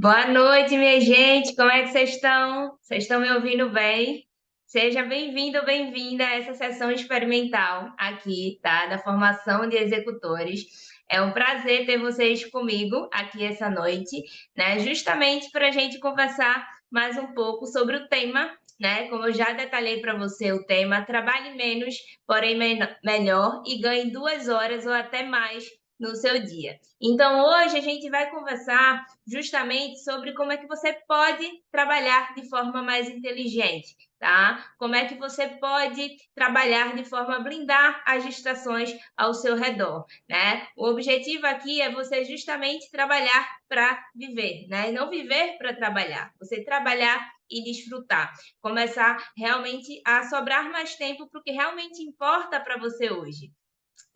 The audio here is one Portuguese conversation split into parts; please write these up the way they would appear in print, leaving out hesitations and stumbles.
Boa noite, minha gente. Como é que vocês estão? Vocês estão me ouvindo bem? Seja bem-vindo, bem-vinda a essa sessão experimental aqui, tá? Da formação de executores. É um prazer ter vocês comigo aqui essa noite, né? Justamente para a gente conversar mais um pouco sobre o tema, né? Como eu já detalhei para você, o tema trabalhe menos, porém melhor e ganhe 2 horas ou até mais no seu dia. Então, hoje a gente vai conversar justamente sobre como é que você pode trabalhar de forma mais inteligente, tá? Como é que você pode trabalhar de forma a blindar as distrações ao seu redor, né? O objetivo aqui é você justamente trabalhar para viver, né? E não viver para trabalhar. Você trabalhar e desfrutar. Começar realmente a sobrar mais tempo para o que realmente importa para você hoje.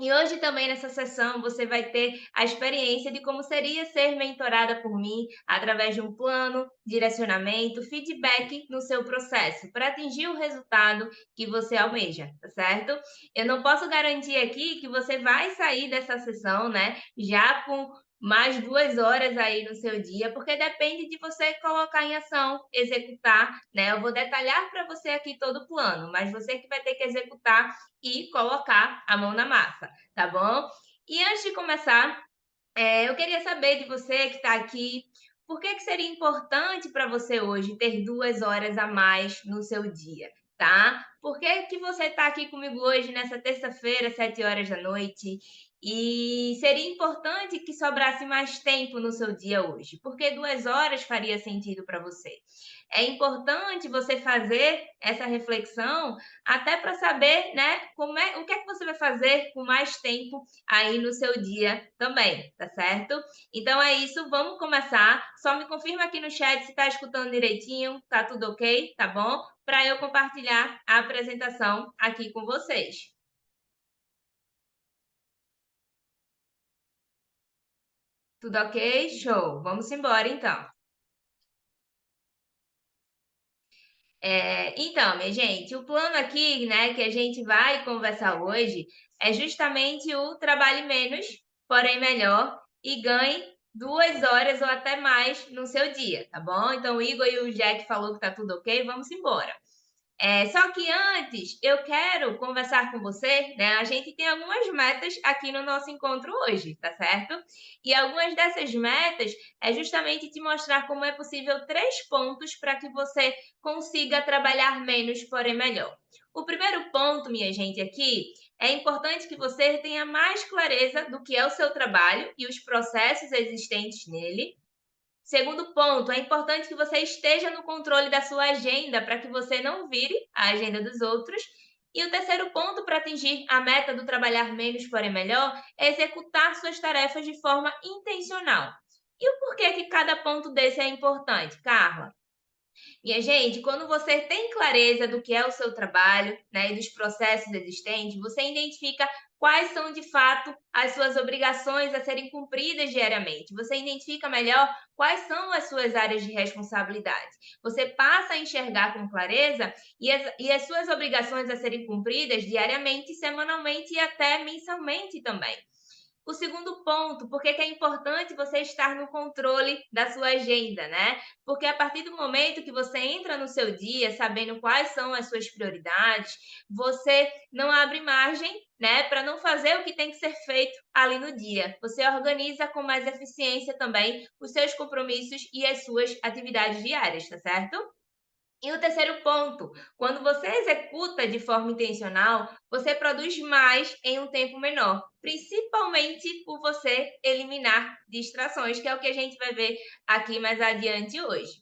E hoje também nessa sessão você vai ter a experiência de como seria ser mentorada por mim através de um plano, direcionamento, feedback no seu processo para atingir o resultado que você almeja, tá certo? Eu não posso garantir aqui que você vai sair dessa sessão, né, já com mais 2 horas aí no seu dia, porque depende de você colocar em ação, executar, né? Eu vou detalhar para você aqui todo o plano, mas você que vai ter que executar e colocar a mão na massa, tá bom? E antes de começar, eu queria saber de você que está aqui, por que seria importante para você hoje ter 2 horas a mais no seu dia, tá? Por que você está aqui comigo hoje, nessa terça-feira, 7 horas da noite? E seria importante que sobrasse mais tempo no seu dia hoje, porque 2 horas faria sentido para você. É importante você fazer essa reflexão até para saber, né, o que é que você vai fazer com mais tempo aí no seu dia também, tá certo? Então é isso, vamos começar. Só me confirma aqui no chat se está escutando direitinho, tá tudo ok, tá bom? Para eu compartilhar a apresentação aqui com vocês. Tudo ok? Show! Vamos embora então. Então, minha gente, o plano aqui, né, que a gente vai conversar hoje é justamente o trabalhe menos, porém melhor, e ganhe 2 horas ou até mais no seu dia, tá bom? Então, o Igor e o Jack falou que tá tudo ok, vamos embora. Só que antes, eu quero conversar com você, né? A gente tem algumas metas aqui no nosso encontro hoje, tá certo? E algumas dessas metas é justamente te mostrar como é possível 3 pontos para que você consiga trabalhar menos, porém melhor. O primeiro ponto, minha gente, aqui é importante que você tenha mais clareza do que é o seu trabalho e os processos existentes nele. Segundo ponto, é importante que você esteja no controle da sua agenda para que você não vire a agenda dos outros. E o terceiro ponto para atingir a meta do trabalhar menos, porém melhor, é executar suas tarefas de forma intencional. E o porquê que cada ponto desse é importante, Carla? Minha gente, quando você tem clareza do que é o seu trabalho, né, e dos processos existentes, você identifica quais são de fato as suas obrigações a serem cumpridas diariamente. Você identifica melhor quais são as suas áreas de responsabilidade. Você passa a enxergar com clareza e as suas obrigações a serem cumpridas diariamente, semanalmente e até mensalmente também. O segundo ponto, por que é importante você estar no controle da sua agenda, né? Porque a partir do momento que você entra no seu dia sabendo quais são as suas prioridades, você não abre margem, né, para não fazer o que tem que ser feito ali no dia. Você organiza com mais eficiência também os seus compromissos e as suas atividades diárias, tá certo? E o terceiro ponto, quando você executa de forma intencional, você produz mais em um tempo menor, principalmente por você eliminar distrações, que é o que a gente vai ver aqui mais adiante hoje.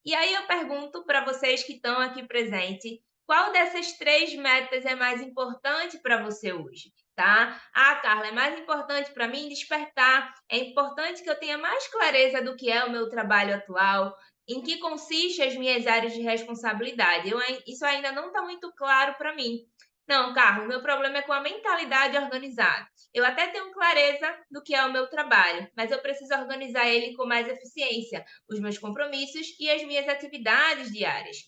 E aí eu pergunto para vocês que estão aqui presentes, qual dessas 3 metas é mais importante para você hoje? Tá? Ah, Carla, é mais importante para mim despertar. É importante que eu tenha mais clareza do que é o meu trabalho atual, em que consiste as minhas áreas de responsabilidade. Isso ainda não está muito claro para mim. Não, Carlos, meu problema é com a mentalidade organizada. Eu até tenho clareza do que é o meu trabalho, mas eu preciso organizar ele com mais eficiência, os meus compromissos e as minhas atividades diárias.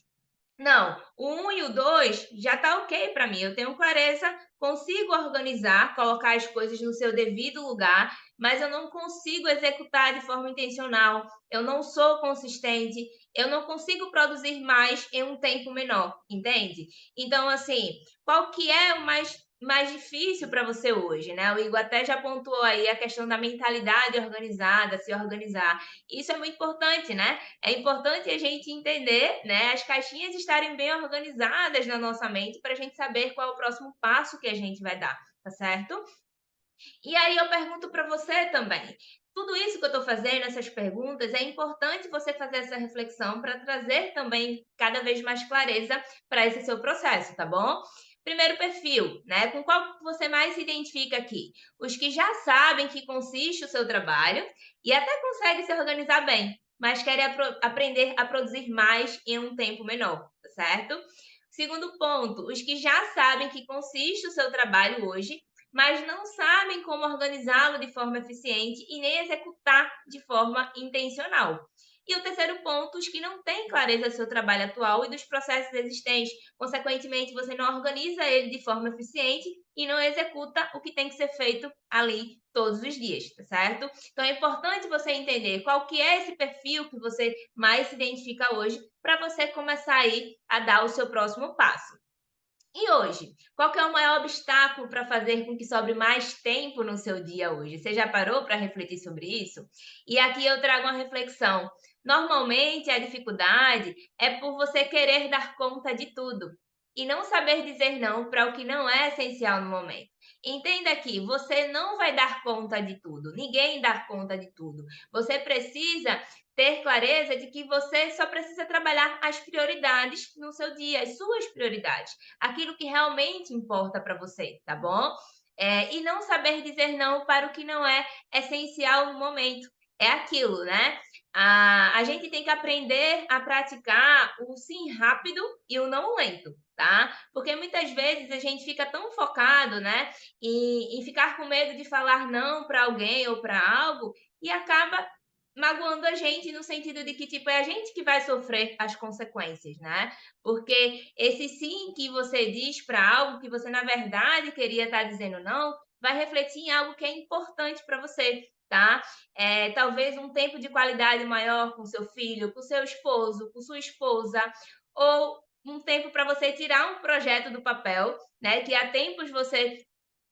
Não, o 1 e o 2 já está ok para mim. Eu tenho clareza, consigo organizar, colocar as coisas no seu devido lugar mas eu não consigo executar de forma intencional, eu não sou consistente, eu não consigo produzir mais em um tempo menor, entende? Então, assim, qual que é o mais difícil para você hoje, né? O Igor até já pontuou aí a questão da mentalidade organizada, se organizar. Isso é muito importante, né? É importante a gente entender, né? As caixinhas estarem bem organizadas na nossa mente para a gente saber qual é o próximo passo que a gente vai dar, tá certo? E aí eu pergunto para você também. Tudo isso que eu estou fazendo, essas perguntas, é importante você fazer essa reflexão para trazer também cada vez mais clareza para esse seu processo, tá bom? Primeiro perfil, né? Com qual você mais se identifica aqui? Os que já sabem que consiste o seu trabalho e até conseguem se organizar bem, mas querem aprender a produzir mais em um tempo menor, tá certo? Segundo ponto, os que já sabem que consiste o seu trabalho hoje mas não sabem como organizá-lo de forma eficiente e nem executar de forma intencional. E o terceiro ponto, os que não têm clareza do seu trabalho atual e dos processos existentes. Consequentemente, você não organiza ele de forma eficiente e não executa o que tem que ser feito ali todos os dias, tá certo? Então é importante você entender qual que é esse perfil que você mais se identifica hoje para você começar aí a dar o seu próximo passo. E hoje, qual que é o maior obstáculo para fazer com que sobre mais tempo no seu dia hoje? Você já parou para refletir sobre isso? E aqui eu trago uma reflexão. Normalmente a dificuldade é por você querer dar conta de tudo e não saber dizer não para o que não é essencial no momento. Entenda que você não vai dar conta de tudo, ninguém dá conta de tudo. Você precisa ter clareza de que você só precisa trabalhar as prioridades no seu dia, as suas prioridades, aquilo que realmente importa para você, tá bom? E não saber dizer não para o que não é essencial no momento. É aquilo, né? A gente tem que aprender a praticar o sim rápido e o não lento, tá? Porque muitas vezes a gente fica tão focado, né, em ficar com medo de falar não para alguém ou para algo e acaba magoando a gente no sentido de que, tipo, é a gente que vai sofrer as consequências, né? Porque esse sim que você diz para algo que você, na verdade, queria estar dizendo não, vai refletir em algo que é importante para você, tá? Talvez um tempo de qualidade maior com seu filho, com seu esposo, com sua esposa, ou um tempo para você tirar um projeto do papel, né? Que há tempos você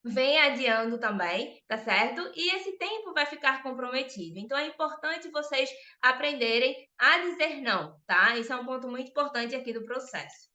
vem adiando também, tá certo? E esse tempo vai ficar comprometido. Então é importante vocês aprenderem a dizer não, tá? Isso é um ponto muito importante aqui do processo.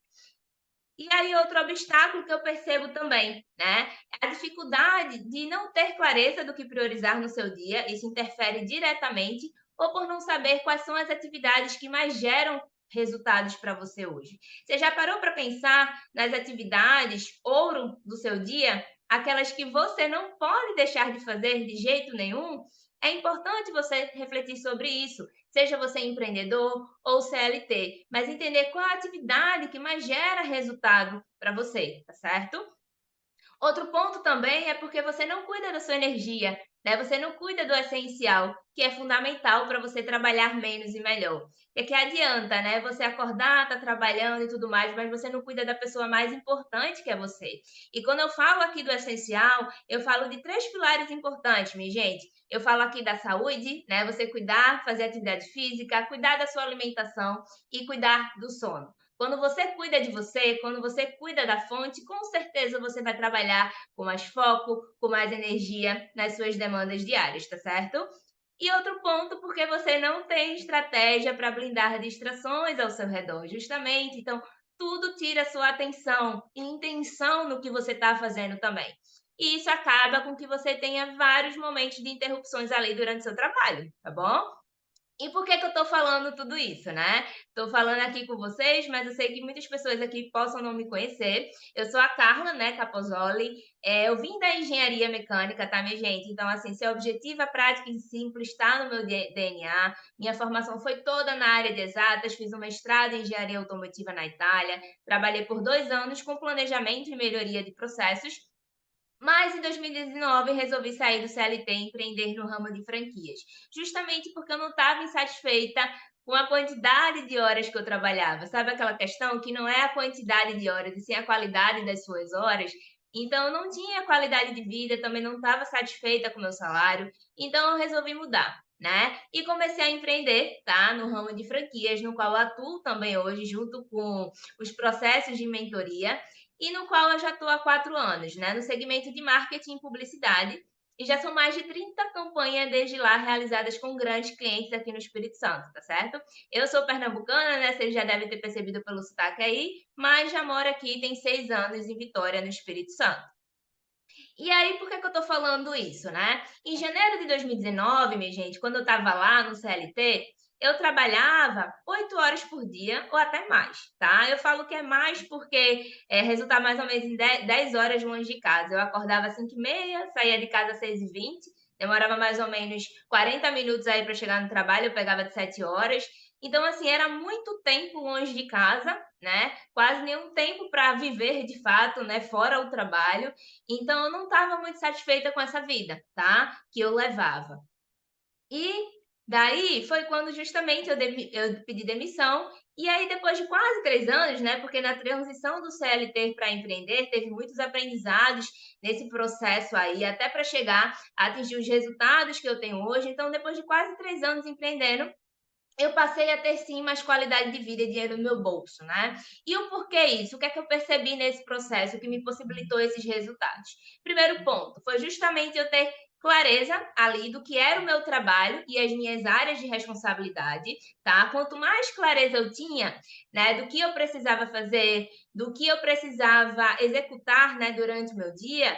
E aí, outro obstáculo que eu percebo também, né? É a dificuldade de não ter clareza do que priorizar no seu dia. Isso interfere diretamente, ou por não saber quais são as atividades que mais geram resultados para você hoje. Você já parou para pensar nas atividades ouro do seu dia? Aquelas que você não pode deixar de fazer de jeito nenhum? É importante você refletir sobre isso, seja você empreendedor ou CLT, mas entender qual a atividade que mais gera resultado para você, tá certo? Outro ponto também é porque você não cuida da sua energia, né? Você não cuida do essencial, que é fundamental para você trabalhar menos e melhor. É que adianta, né? Você acordar, tá trabalhando e tudo mais, mas você não cuida da pessoa mais importante que é você. E quando eu falo aqui do essencial, eu falo de três pilares importantes, minha gente. Eu falo aqui da saúde, né? Você cuidar, fazer atividade física, cuidar da sua alimentação e cuidar do sono. Quando você cuida de você, quando você cuida da fonte, com certeza você vai trabalhar com mais foco, com mais energia nas suas demandas diárias, tá certo? E outro ponto, porque você não tem estratégia para blindar distrações ao seu redor, justamente. Então, tudo tira sua atenção e intenção no que você está fazendo também. E isso acaba com que você tenha vários momentos de interrupções ali durante o seu trabalho, tá bom? E por que que eu estou falando tudo isso, né? Estou falando aqui com vocês, mas eu sei que muitas pessoas aqui possam não me conhecer. Eu sou a Carla, né, Capozoli. Eu vim da engenharia mecânica, tá, minha gente? Então, assim, ser objetiva, prática e simples está no meu DNA. Minha formação foi toda na área de exatas, fiz um mestrado em engenharia automotiva na Itália, trabalhei por 2 anos com planejamento e melhoria de processos mas em 2019 resolvi sair do CLT e empreender no ramo de franquias, justamente porque eu não estava insatisfeita com a quantidade de horas que eu trabalhava. Sabe aquela questão que não é a quantidade de horas, e sim a qualidade das suas horas? Então eu não tinha qualidade de vida, também não estava satisfeita com o meu salário, então eu resolvi mudar, né? E comecei a empreender, tá? No ramo de franquias, no qual eu atuo também hoje, junto com os processos de mentoria, e no qual eu já estou há 4 anos, né? No segmento de marketing e publicidade. E já são mais de 30 campanhas desde lá realizadas com grandes clientes aqui no Espírito Santo, tá certo? Eu sou pernambucana, né? Vocês já devem ter percebido pelo sotaque aí, mas já moro aqui tem 6 anos em Vitória, no Espírito Santo. E aí, por que que eu tô falando isso, né? Em janeiro de 2019, minha gente, quando eu estava lá no CLT, eu trabalhava 8 horas por dia ou até mais, tá? Eu falo que é mais porque resulta mais ou menos em 10 horas longe de casa. Eu acordava às 5h30, saía de casa às 6h20, demorava mais ou menos 40 minutos aí para chegar no trabalho, eu pegava de 7 horas. Então, assim, era muito tempo longe de casa, né? Quase nenhum tempo para viver de fato, né? Fora o trabalho. Então, eu não estava muito satisfeita com essa vida, tá? Que eu levava. E daí foi quando justamente eu pedi demissão. E aí, depois de quase 3 anos, né? Porque na transição do CLT para empreender, teve muitos aprendizados nesse processo aí, até para chegar a atingir os resultados que eu tenho hoje. Então, depois de quase 3 anos empreendendo, eu passei a ter sim mais qualidade de vida e dinheiro no meu bolso, né? E o porquê isso? O que é que eu percebi nesse processo que me possibilitou esses resultados? Primeiro ponto, foi justamente eu ter clareza ali do que era o meu trabalho e as minhas áreas de responsabilidade, tá? Quanto mais clareza eu tinha, né, do que eu precisava fazer, do que eu precisava executar, né, durante o meu dia,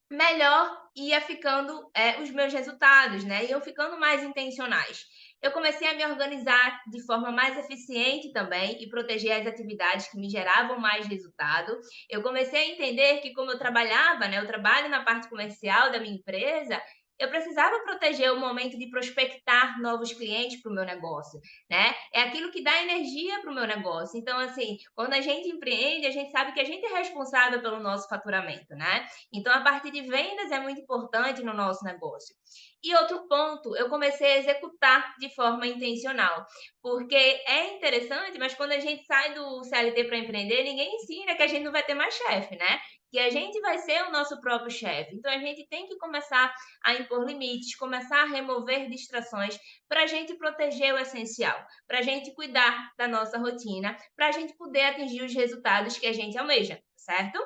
melhor ia ficando os meus resultados, né? Iam ficando mais intencionais. Eu comecei a me organizar de forma mais eficiente também e proteger as atividades que me geravam mais resultado. Eu comecei a entender que, como eu trabalhava, né? Eu trabalho na parte comercial da minha empresa. Eu precisava proteger o momento de prospectar novos clientes para o meu negócio, né? É aquilo que dá energia para o meu negócio. Então, assim, quando a gente empreende, a gente sabe que a gente é responsável pelo nosso faturamento, né? Então, a parte de vendas é muito importante no nosso negócio. E outro ponto, eu comecei a executar de forma intencional, porque é interessante, mas quando a gente sai do CLT para empreender, ninguém ensina que a gente não vai ter mais chefe, né? Que a gente vai ser o nosso próprio chefe. Então, a gente tem que começar a impor limites, começar a remover distrações para a gente proteger o essencial, para a gente cuidar da nossa rotina, para a gente poder atingir os resultados que a gente almeja, certo?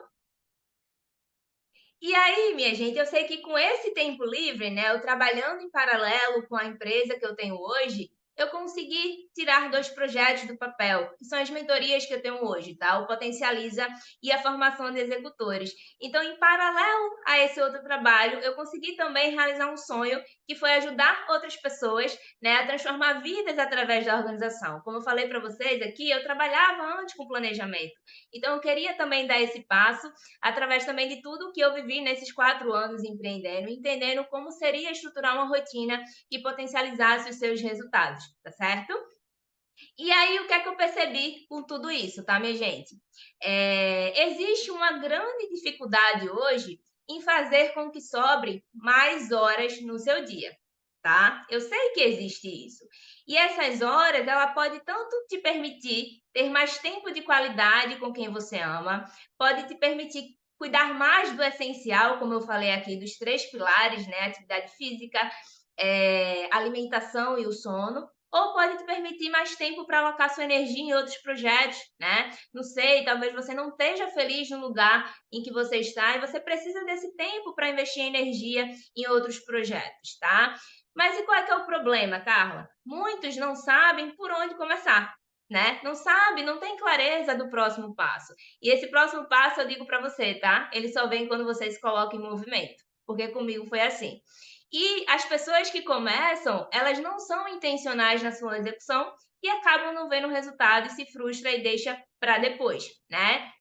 E aí, minha gente, eu sei que com esse tempo livre, né, eu trabalhando em paralelo com a empresa que eu tenho hoje, eu consegui tirar 2 projetos do papel, que são as mentorias que eu tenho hoje, tá? O Potencializa e a formação de executores. Então, em paralelo a esse outro trabalho, eu consegui também realizar um sonho, que foi ajudar outras pessoas, né, a transformar vidas através da organização. Como eu falei para vocês aqui, eu trabalhava antes com planejamento. Então, eu queria também dar esse passo através também de tudo que eu vivi nesses 4 anos empreendendo, entendendo como seria estruturar uma rotina que potencializasse os seus resultados, tá certo? E aí, o que é que eu percebi com tudo isso, tá, minha gente? Existe uma grande dificuldade hoje em fazer com que sobre mais horas no seu dia, tá? Eu sei que existe isso. E essas horas, ela pode tanto te permitir ter mais tempo de qualidade com quem você ama, pode te permitir cuidar mais do essencial, como eu falei aqui, dos 3 pilares, né? Atividade física, alimentação e o sono, ou pode te permitir mais tempo para alocar sua energia em outros projetos, né? Não sei, talvez você não esteja feliz no lugar em que você está e você precisa desse tempo para investir energia em outros projetos, tá? Mas e qual é que é o problema, Carla? Muitos não sabem por onde começar, né? Não sabe, não tem clareza do próximo passo. E esse próximo passo eu digo para você, tá? Ele só vem quando você se coloca em movimento, porque comigo foi assim. E as pessoas que começam, elas não são intencionais na sua execução e acabam não vendo o resultado e se frustra e deixa para depois, né?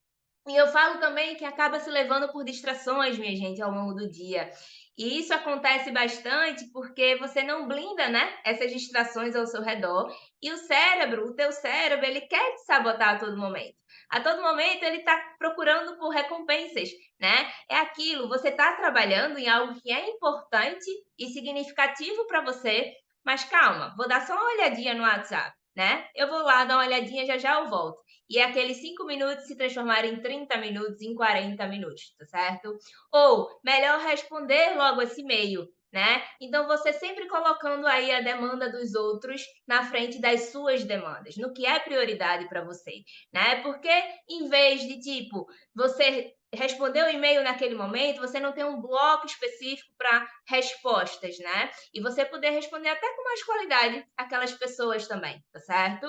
E eu falo também que acaba se levando por distrações, minha gente, ao longo do dia. E isso acontece bastante porque você não blinda, né, essas distrações ao seu redor. E o cérebro, o teu cérebro, ele quer te sabotar a todo momento. A todo momento ele está procurando por recompensas, né? É aquilo, você está trabalhando em algo que é importante e significativo para você, mas calma, vou dar só uma olhadinha no WhatsApp. né? Eu vou lá dar uma olhadinha, já já eu volto. E aqueles 5 minutos se transformaram em 30 minutos, em 40 minutos, tá certo? Ou, melhor responder logo esse e-mail, né? Então, você sempre colocando aí a demanda dos outros na frente das suas demandas, no que é prioridade para você, né? Porque em vez de, tipo, você responder o e-mail naquele momento, você não tem um bloco específico para respostas, né? E você poder responder até com mais qualidade aquelas pessoas também, tá certo?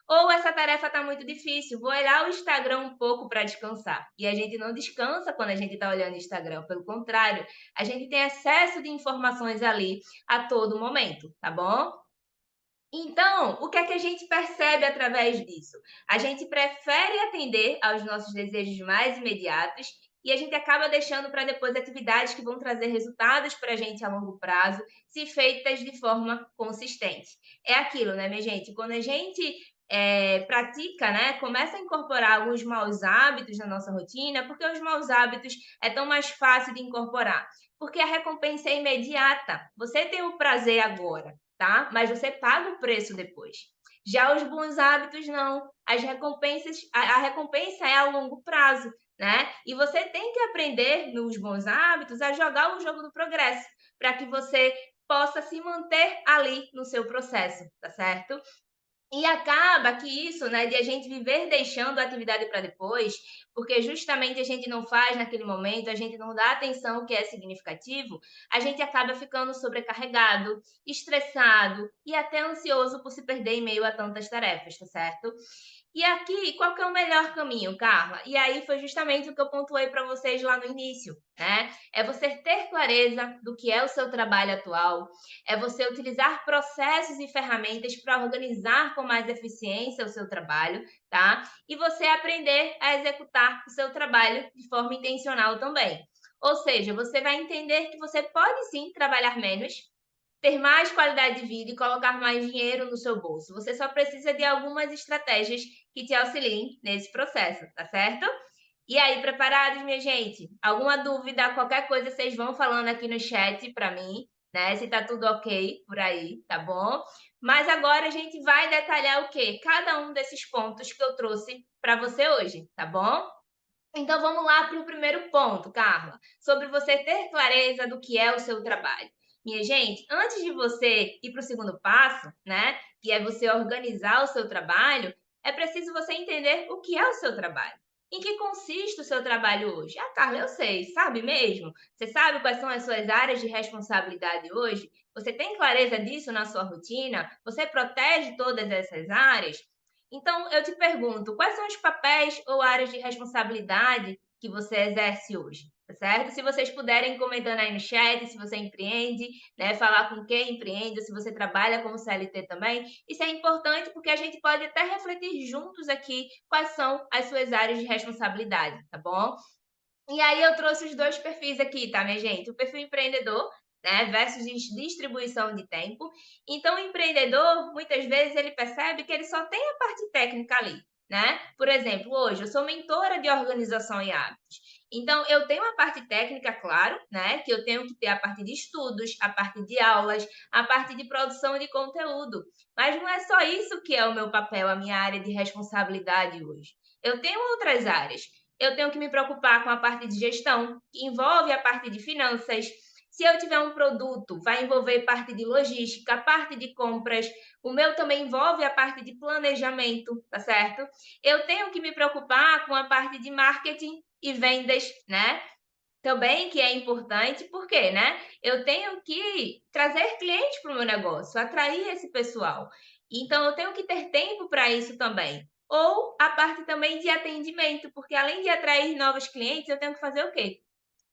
Ou essa tarefa está muito difícil, vou olhar o Instagram um pouco para descansar. E a gente não descansa quando a gente está olhando o Instagram, pelo contrário, a gente tem excesso de informações ali a todo momento, tá bom? Então, o que é que a gente percebe através disso? A gente prefere atender aos nossos desejos mais imediatos e a gente acaba deixando para depois atividades que vão trazer resultados para a gente a longo prazo, se feitas de forma consistente. É aquilo, né, minha gente? Quando a gente pratica, né, começa a incorporar alguns maus hábitos na nossa rotina, porque os maus hábitos é tão mais fácil de incorporar, porque a recompensa é imediata. Você tem o prazer agora, tá? Mas você paga o preço depois. Já os bons hábitos não. As recompensas, a recompensa é a longo prazo, né? E você tem que aprender nos bons hábitos a jogar o jogo do progresso, para que você possa se manter ali no seu processo, tá certo? E acaba que isso, né, de a gente viver deixando a atividade para depois, porque justamente a gente não faz naquele momento, a gente não dá atenção que é significativo, a gente acaba ficando sobrecarregado, estressado e até ansioso por se perder em meio a tantas tarefas, tá certo? E aqui, qual que é o melhor caminho, Carla? E aí foi justamente o que eu pontuei para vocês lá no início, né? É você ter clareza do que é o seu trabalho atual, é você utilizar processos e ferramentas para organizar com mais eficiência o seu trabalho, tá? E você aprender a executar o seu trabalho de forma intencional também. Ou seja, você vai entender que você pode sim trabalhar menos, ter mais qualidade de vida e colocar mais dinheiro no seu bolso. Você só precisa de algumas estratégias que te auxiliem nesse processo, tá certo? E aí, preparados, minha gente? Alguma dúvida, qualquer coisa, vocês vão falando aqui no chat para mim, né? Se tá tudo ok por aí, tá bom? Mas agora a gente vai detalhar o quê? Cada um desses pontos que eu trouxe para você hoje, tá bom? Então vamos lá para o primeiro ponto, Carla, sobre você ter clareza do que é o seu trabalho. Minha gente, antes de você ir para o segundo passo, né, que é você organizar o seu trabalho, é preciso você entender o que é o seu trabalho. Em que consiste o seu trabalho hoje? Ah, Carla, eu sei, sabe mesmo? Você sabe quais são as suas áreas de responsabilidade hoje? Você tem clareza disso na sua rotina? Você protege todas essas áreas? Então, eu te pergunto, quais são os papéis ou áreas de responsabilidade que você exerce hoje? Tá certo? Se vocês puderem comentando aí no chat, se você empreende, né, falar com quem empreende, se você trabalha como CLT também, isso é importante porque a gente pode até refletir juntos aqui quais são as suas áreas de responsabilidade, tá bom? E aí eu trouxe os dois perfis aqui, tá, minha gente? O perfil empreendedor, né, versus distribuição de tempo. Então, o empreendedor, muitas vezes, ele percebe que ele só tem a parte técnica ali, né? Por exemplo, hoje eu sou mentora de organização e hábitos. Então, eu tenho a parte técnica, claro, né? Que eu tenho que ter a parte de estudos, a parte de aulas, a parte de produção de conteúdo. Mas não é só isso que é o meu papel, a minha área de responsabilidade hoje. Eu tenho outras áreas. Eu tenho que me preocupar com a parte de gestão, que envolve a parte de finanças. Se eu tiver um produto, vai envolver parte de logística, parte de compras. O meu também envolve a parte de planejamento, tá certo? Eu tenho que me preocupar com a parte de marketing e vendas, né? Também que é importante, porque, né? Eu tenho que trazer clientes para o meu negócio, atrair esse pessoal. Então, eu tenho que ter tempo para isso também. Ou a parte também de atendimento, porque além de atrair novos clientes, eu tenho que fazer o quê?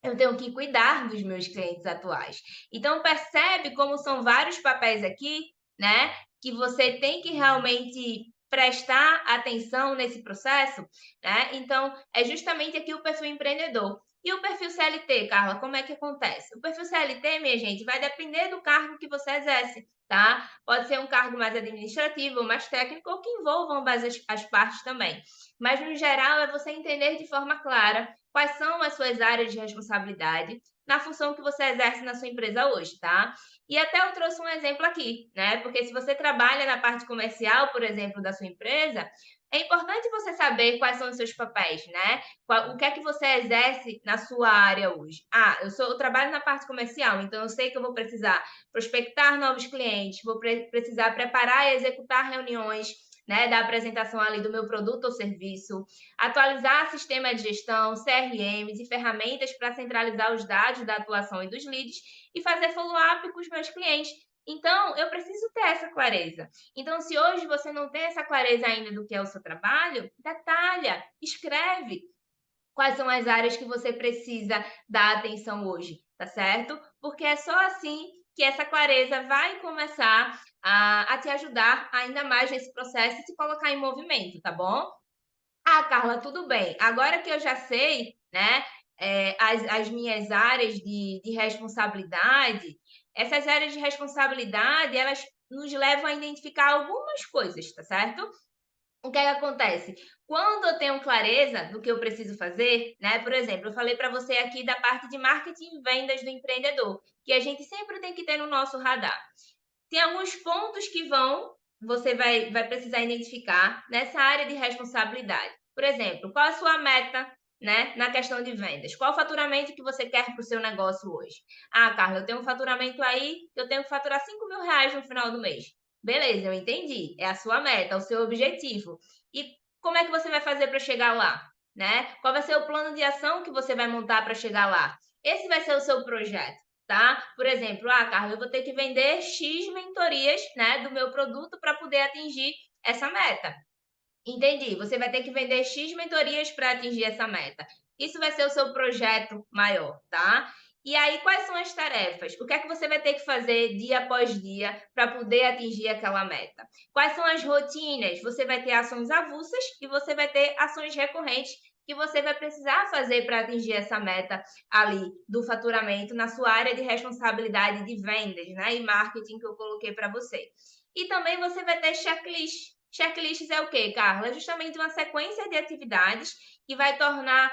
Eu tenho que cuidar dos meus clientes atuais. Então, percebe como são vários papéis aqui, né? Que você tem que realmente prestar atenção nesse processo, né? Então, é justamente aqui o perfil empreendedor. E o perfil CLT, Carla, como é que acontece? O perfil CLT, minha gente, vai depender do cargo que você exerce, tá? Pode ser um cargo mais administrativo ou mais técnico, ou que envolvam ambas as partes também. Mas, no geral, é você entender de forma clara quais são as suas áreas de responsabilidade na função que você exerce na sua empresa hoje, tá? E até eu trouxe um exemplo aqui, né? Porque se você trabalha na parte comercial, por exemplo, da sua empresa, é importante você saber quais são os seus papéis, né? O que é que você exerce na sua área hoje? Ah, eu trabalho na parte comercial, então eu sei que eu vou precisar prospectar novos clientes, vou precisar preparar e executar reuniões, né, da apresentação ali do meu produto ou serviço, atualizar sistema de gestão, CRMs e ferramentas para centralizar os dados da atuação e dos leads e fazer follow-up com os meus clientes. Então, eu preciso ter essa clareza. Então, se hoje você não tem essa clareza ainda do que é o seu trabalho, detalha, escreve quais são as áreas que você precisa dar atenção hoje, tá certo? Porque é só assim que essa clareza vai começar a te ajudar ainda mais nesse processo e se colocar em movimento, tá bom? Ah, Carla, tudo bem. Agora que eu já sei, né, as minhas áreas de responsabilidade, essas áreas de responsabilidade, elas nos levam a identificar algumas coisas, tá certo? O que é que acontece? Quando eu tenho clareza do que eu preciso fazer, né? Por exemplo, eu falei para você aqui da parte de marketing e vendas do empreendedor, que a gente sempre tem que ter no nosso radar. Tem alguns pontos que você vai precisar identificar nessa área de responsabilidade. Por exemplo, qual a sua meta, né, na questão de vendas? Qual o faturamento que você quer para o seu negócio hoje? Ah, Carla, eu tenho um faturamento aí, eu tenho que faturar R$ 5.000 no final do mês. Beleza, eu entendi. É a sua meta, é o seu objetivo. E como é que você vai fazer para chegar lá? Né? Qual vai ser o plano de ação que você vai montar para chegar lá? Esse vai ser o seu projeto, tá? Por exemplo, Carla, eu vou ter que vender X mentorias, né, do meu produto para poder atingir essa meta. Entendi. Você vai ter que vender X mentorias para atingir essa meta. Isso vai ser o seu projeto maior, tá? E aí, quais são as tarefas? O que é que você vai ter que fazer dia após dia para poder atingir aquela meta? Quais são as rotinas? Você vai ter ações avulsas e você vai ter ações recorrentes que você vai precisar fazer para atingir essa meta ali do faturamento na sua área de responsabilidade de vendas, né? E marketing que eu coloquei para você. E também você vai ter checklist. Checklists é o quê, Carla? É justamente uma sequência de atividades que vai tornar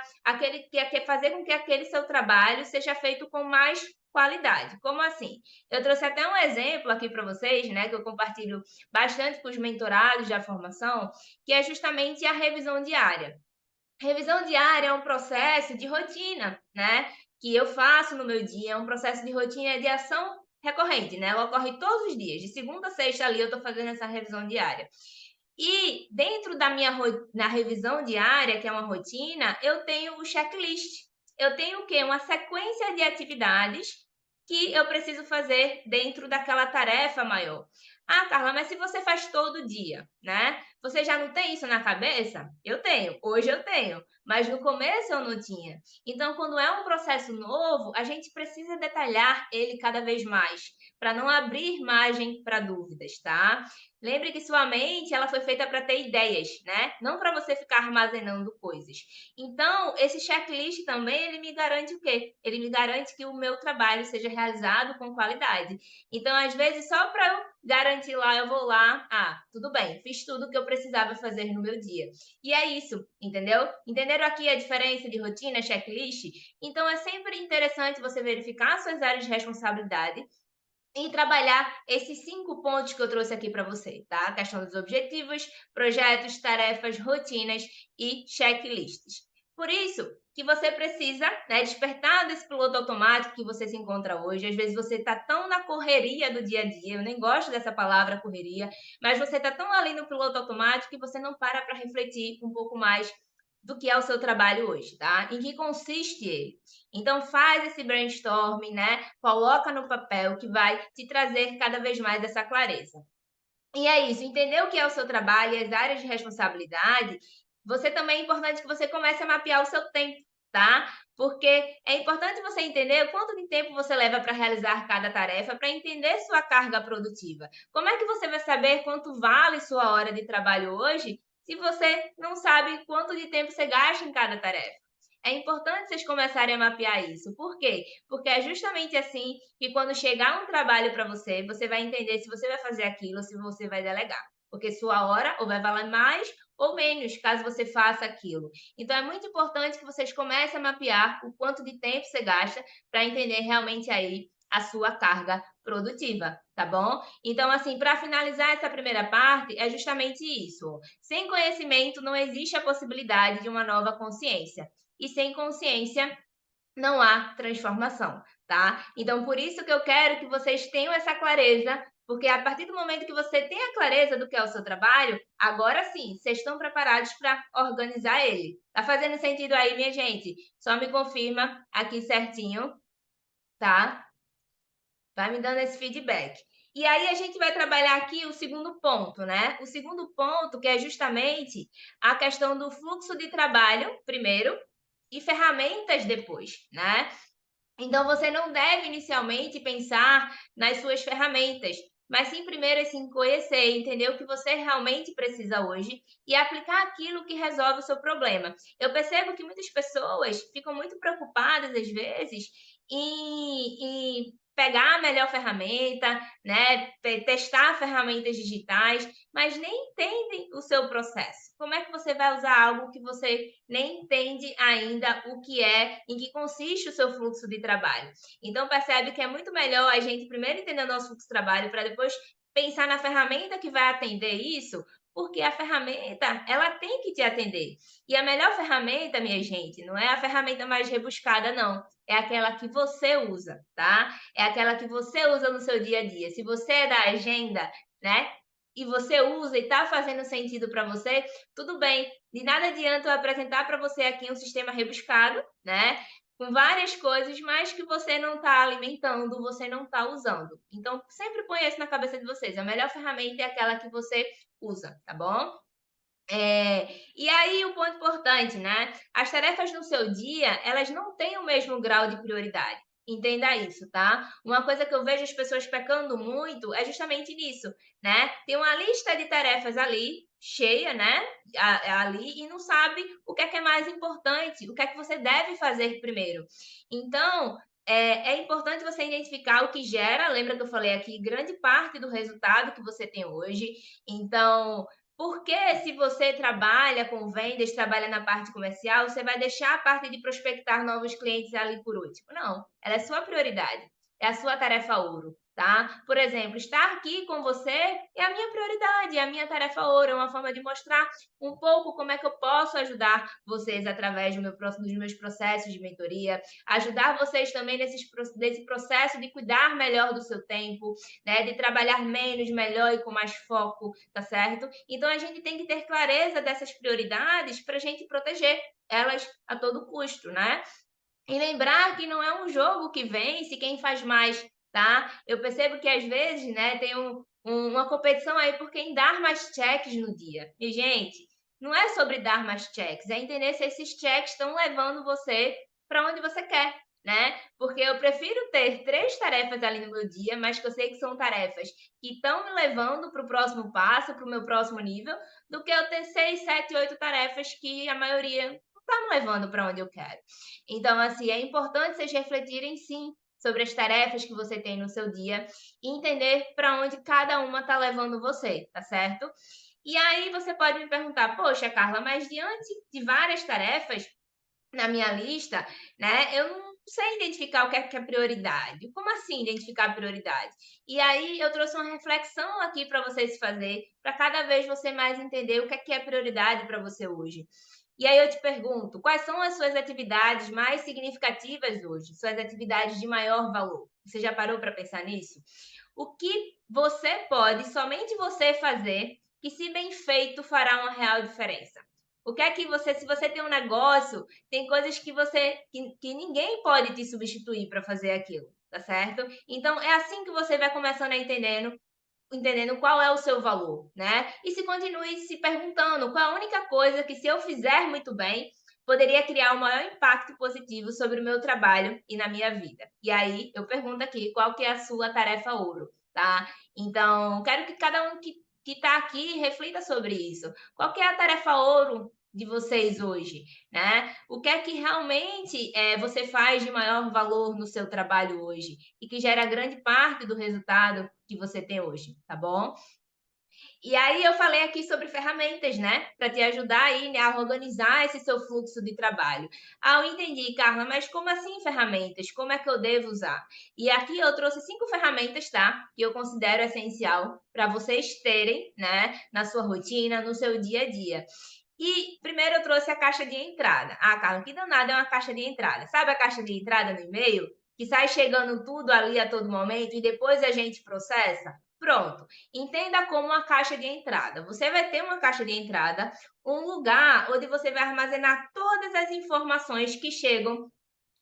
fazer com que aquele seu trabalho seja feito com mais qualidade. Como assim? Eu trouxe até um exemplo aqui para vocês, né, que eu compartilho bastante com os mentorados da formação, que é justamente a revisão diária. Revisão diária é um processo de rotina, né, que eu faço no meu dia, é um processo de rotina de ação recorrente, né? Ela ocorre todos os dias, de segunda a sexta ali eu estou fazendo essa revisão diária. E dentro da na revisão diária, que é uma rotina, eu tenho o checklist. Eu tenho o quê? Uma sequência de atividades que eu preciso fazer dentro daquela tarefa maior. Ah, Carla, mas se você faz todo dia, né? Você já não tem isso na cabeça? Eu tenho, hoje eu tenho, mas no começo eu não tinha. Então, quando é um processo novo, a gente precisa detalhar ele cada vez mais, para não abrir margem para dúvidas, tá? Lembre que sua mente ela foi feita para ter ideias, né? Não para você ficar armazenando coisas. Então, esse checklist também ele me garante o quê? Ele me garante que o meu trabalho seja realizado com qualidade. Então, às vezes, só para eu garantir lá, eu vou lá, tudo bem, fiz tudo o que eu precisava fazer no meu dia. E é isso, entendeu? Entenderam aqui a diferença de rotina, checklist? Então, é sempre interessante você verificar suas áreas de responsabilidade e trabalhar esses 5 pontos que eu trouxe aqui para você, tá? A questão dos objetivos, projetos, tarefas, rotinas e checklists. Por isso que você precisa, né, despertar desse piloto automático que você se encontra hoje. Às vezes você está tão na correria do dia a dia, eu nem gosto dessa palavra correria, mas você está tão ali no piloto automático que você não para refletir um pouco mais do que é o seu trabalho hoje, tá? Em que consiste ele. Então faz esse brainstorming, né? Coloca no papel que vai te trazer cada vez mais essa clareza. E é isso, entender o que é o seu trabalho e as áreas de responsabilidade, você também é importante que você comece a mapear o seu tempo, tá? Porque é importante você entender o quanto de tempo você leva para realizar cada tarefa, para entender sua carga produtiva. Como é que você vai saber quanto vale sua hora de trabalho hoje, se você não sabe quanto de tempo você gasta em cada tarefa? É importante vocês começarem a mapear isso. Por quê? Porque é justamente assim que quando chegar um trabalho para você, você vai entender se você vai fazer aquilo ou se você vai delegar. Porque sua hora ou vai valer mais ou menos, caso você faça aquilo. Então é muito importante que vocês comecem a mapear o quanto de tempo você gasta para entender realmente aí a sua carga produtiva, tá bom? Então, assim, para finalizar essa primeira parte, é justamente isso. Sem conhecimento, não existe a possibilidade de uma nova consciência. E sem consciência, não há transformação, tá? Então, por isso que eu quero que vocês tenham essa clareza, porque a partir do momento que você tem a clareza do que é o seu trabalho, agora sim, vocês estão preparados para organizar ele. Tá fazendo sentido aí, minha gente? Só me confirma aqui certinho, tá? Vai me dando esse feedback. E aí a gente vai trabalhar aqui o segundo ponto, né? O segundo ponto, que é justamente a questão do fluxo de trabalho, primeiro, e ferramentas depois, né? Então você não deve inicialmente pensar nas suas ferramentas, mas sim primeiro assim conhecer, entender o que você realmente precisa hoje e aplicar aquilo que resolve o seu problema. Eu percebo que muitas pessoas ficam muito preocupadas às vezes em pegar a melhor ferramenta, né, testar ferramentas digitais, mas nem entendem o seu processo. Como é que você vai usar algo que você nem entende ainda o que é, em que consiste o seu fluxo de trabalho? Então, percebe que é muito melhor a gente primeiro entender o nosso fluxo de trabalho para depois pensar na ferramenta que vai atender isso, porque a ferramenta, ela tem que te atender. E a melhor ferramenta, minha gente, não é a ferramenta mais rebuscada, não. É aquela que você usa, tá? É aquela que você usa no seu dia a dia. Se você é da agenda, né? E você usa e está fazendo sentido para você, tudo bem. De nada adianta eu apresentar para você aqui um sistema rebuscado, né? Com várias coisas, mas que você não está alimentando, você não está usando. Então, sempre ponha isso na cabeça de vocês. A melhor ferramenta é aquela que você usa, tá bom? E aí o ponto importante, né? As tarefas no seu dia, elas não têm o mesmo grau de prioridade. Entenda isso, tá? Uma coisa que eu vejo as pessoas pecando muito é justamente nisso, né? Tem uma lista de tarefas ali, cheia, né? Ali, e não sabe o que é mais importante, o que é que você deve fazer primeiro. Então, é importante você identificar o que gera, lembra que eu falei aqui, grande parte do resultado que você tem hoje. Então, porque se você trabalha com vendas, trabalha na parte comercial, você vai deixar a parte de prospectar novos clientes ali por último? Não, ela é sua prioridade, é a sua tarefa ouro, tá? Por exemplo, estar aqui com você é a minha prioridade, é a minha tarefa ouro, é uma forma de mostrar um pouco como é que eu posso ajudar vocês através dos meus processos de mentoria, ajudar vocês também nesse processo de cuidar melhor do seu tempo, né? De trabalhar menos, melhor e com mais foco, tá certo? Então a gente tem que ter clareza dessas prioridades para a gente proteger elas a todo custo, né? E lembrar que não é um jogo que vence quem faz mais, tá? Eu percebo que às vezes, né, tem uma competição aí por quem dar mais checks no dia. E, gente, não é sobre dar mais checks, é entender se esses checks estão levando você para onde você quer, né? Porque eu prefiro ter 3 tarefas ali no meu dia, mas que eu sei que são tarefas que estão me levando para o próximo passo, para o meu próximo nível, do que eu ter 6, 7, 8 tarefas que a maioria não está me levando para onde eu quero. Então, assim, é importante vocês refletirem sim sobre as tarefas que você tem no seu dia e entender para onde cada uma está levando você, tá certo? E aí você pode me perguntar, poxa, Carla, mas diante de várias tarefas na minha lista, né, eu não sei identificar o que é prioridade. Como assim identificar a prioridade? E aí eu trouxe uma reflexão aqui para vocês fazer, para cada vez você mais entender o que é prioridade para você hoje. E aí eu te pergunto, quais são as suas atividades mais significativas hoje? Suas atividades de maior valor? Você já parou para pensar nisso? O que você pode, somente você fazer, que se bem feito fará uma real diferença? O que é que você, se você tem um negócio, tem coisas que ninguém pode te substituir para fazer aquilo, tá certo? Então é assim que você vai começando a entendendo qual é o seu valor, né? E se continue se perguntando qual a única coisa que, se eu fizer muito bem, poderia criar o maior impacto positivo sobre o meu trabalho e na minha vida. E aí eu pergunto aqui, qual que é a sua tarefa ouro, tá? Então, quero que cada um que está aqui reflita sobre isso. Qual que é a tarefa ouro de vocês hoje, né? O que é que realmente você faz de maior valor no seu trabalho hoje e que gera grande parte do resultado que você tem hoje, tá bom? E aí eu falei aqui sobre ferramentas, né, para te ajudar aí, né, a organizar esse seu fluxo de trabalho. Ah, eu entendi, Carla, mas como assim ferramentas? Como é que eu devo usar? E aqui eu trouxe 5 ferramentas, tá, que eu considero essencial para vocês terem, né, na sua rotina, no seu dia a dia. E primeiro eu trouxe a caixa de entrada. Ah, Carla, que danada é uma caixa de entrada. Sabe a caixa de entrada no e-mail? Que sai chegando tudo ali a todo momento e depois a gente processa? Pronto. Entenda como uma caixa de entrada. Você vai ter uma caixa de entrada, um lugar onde você vai armazenar todas as informações que chegam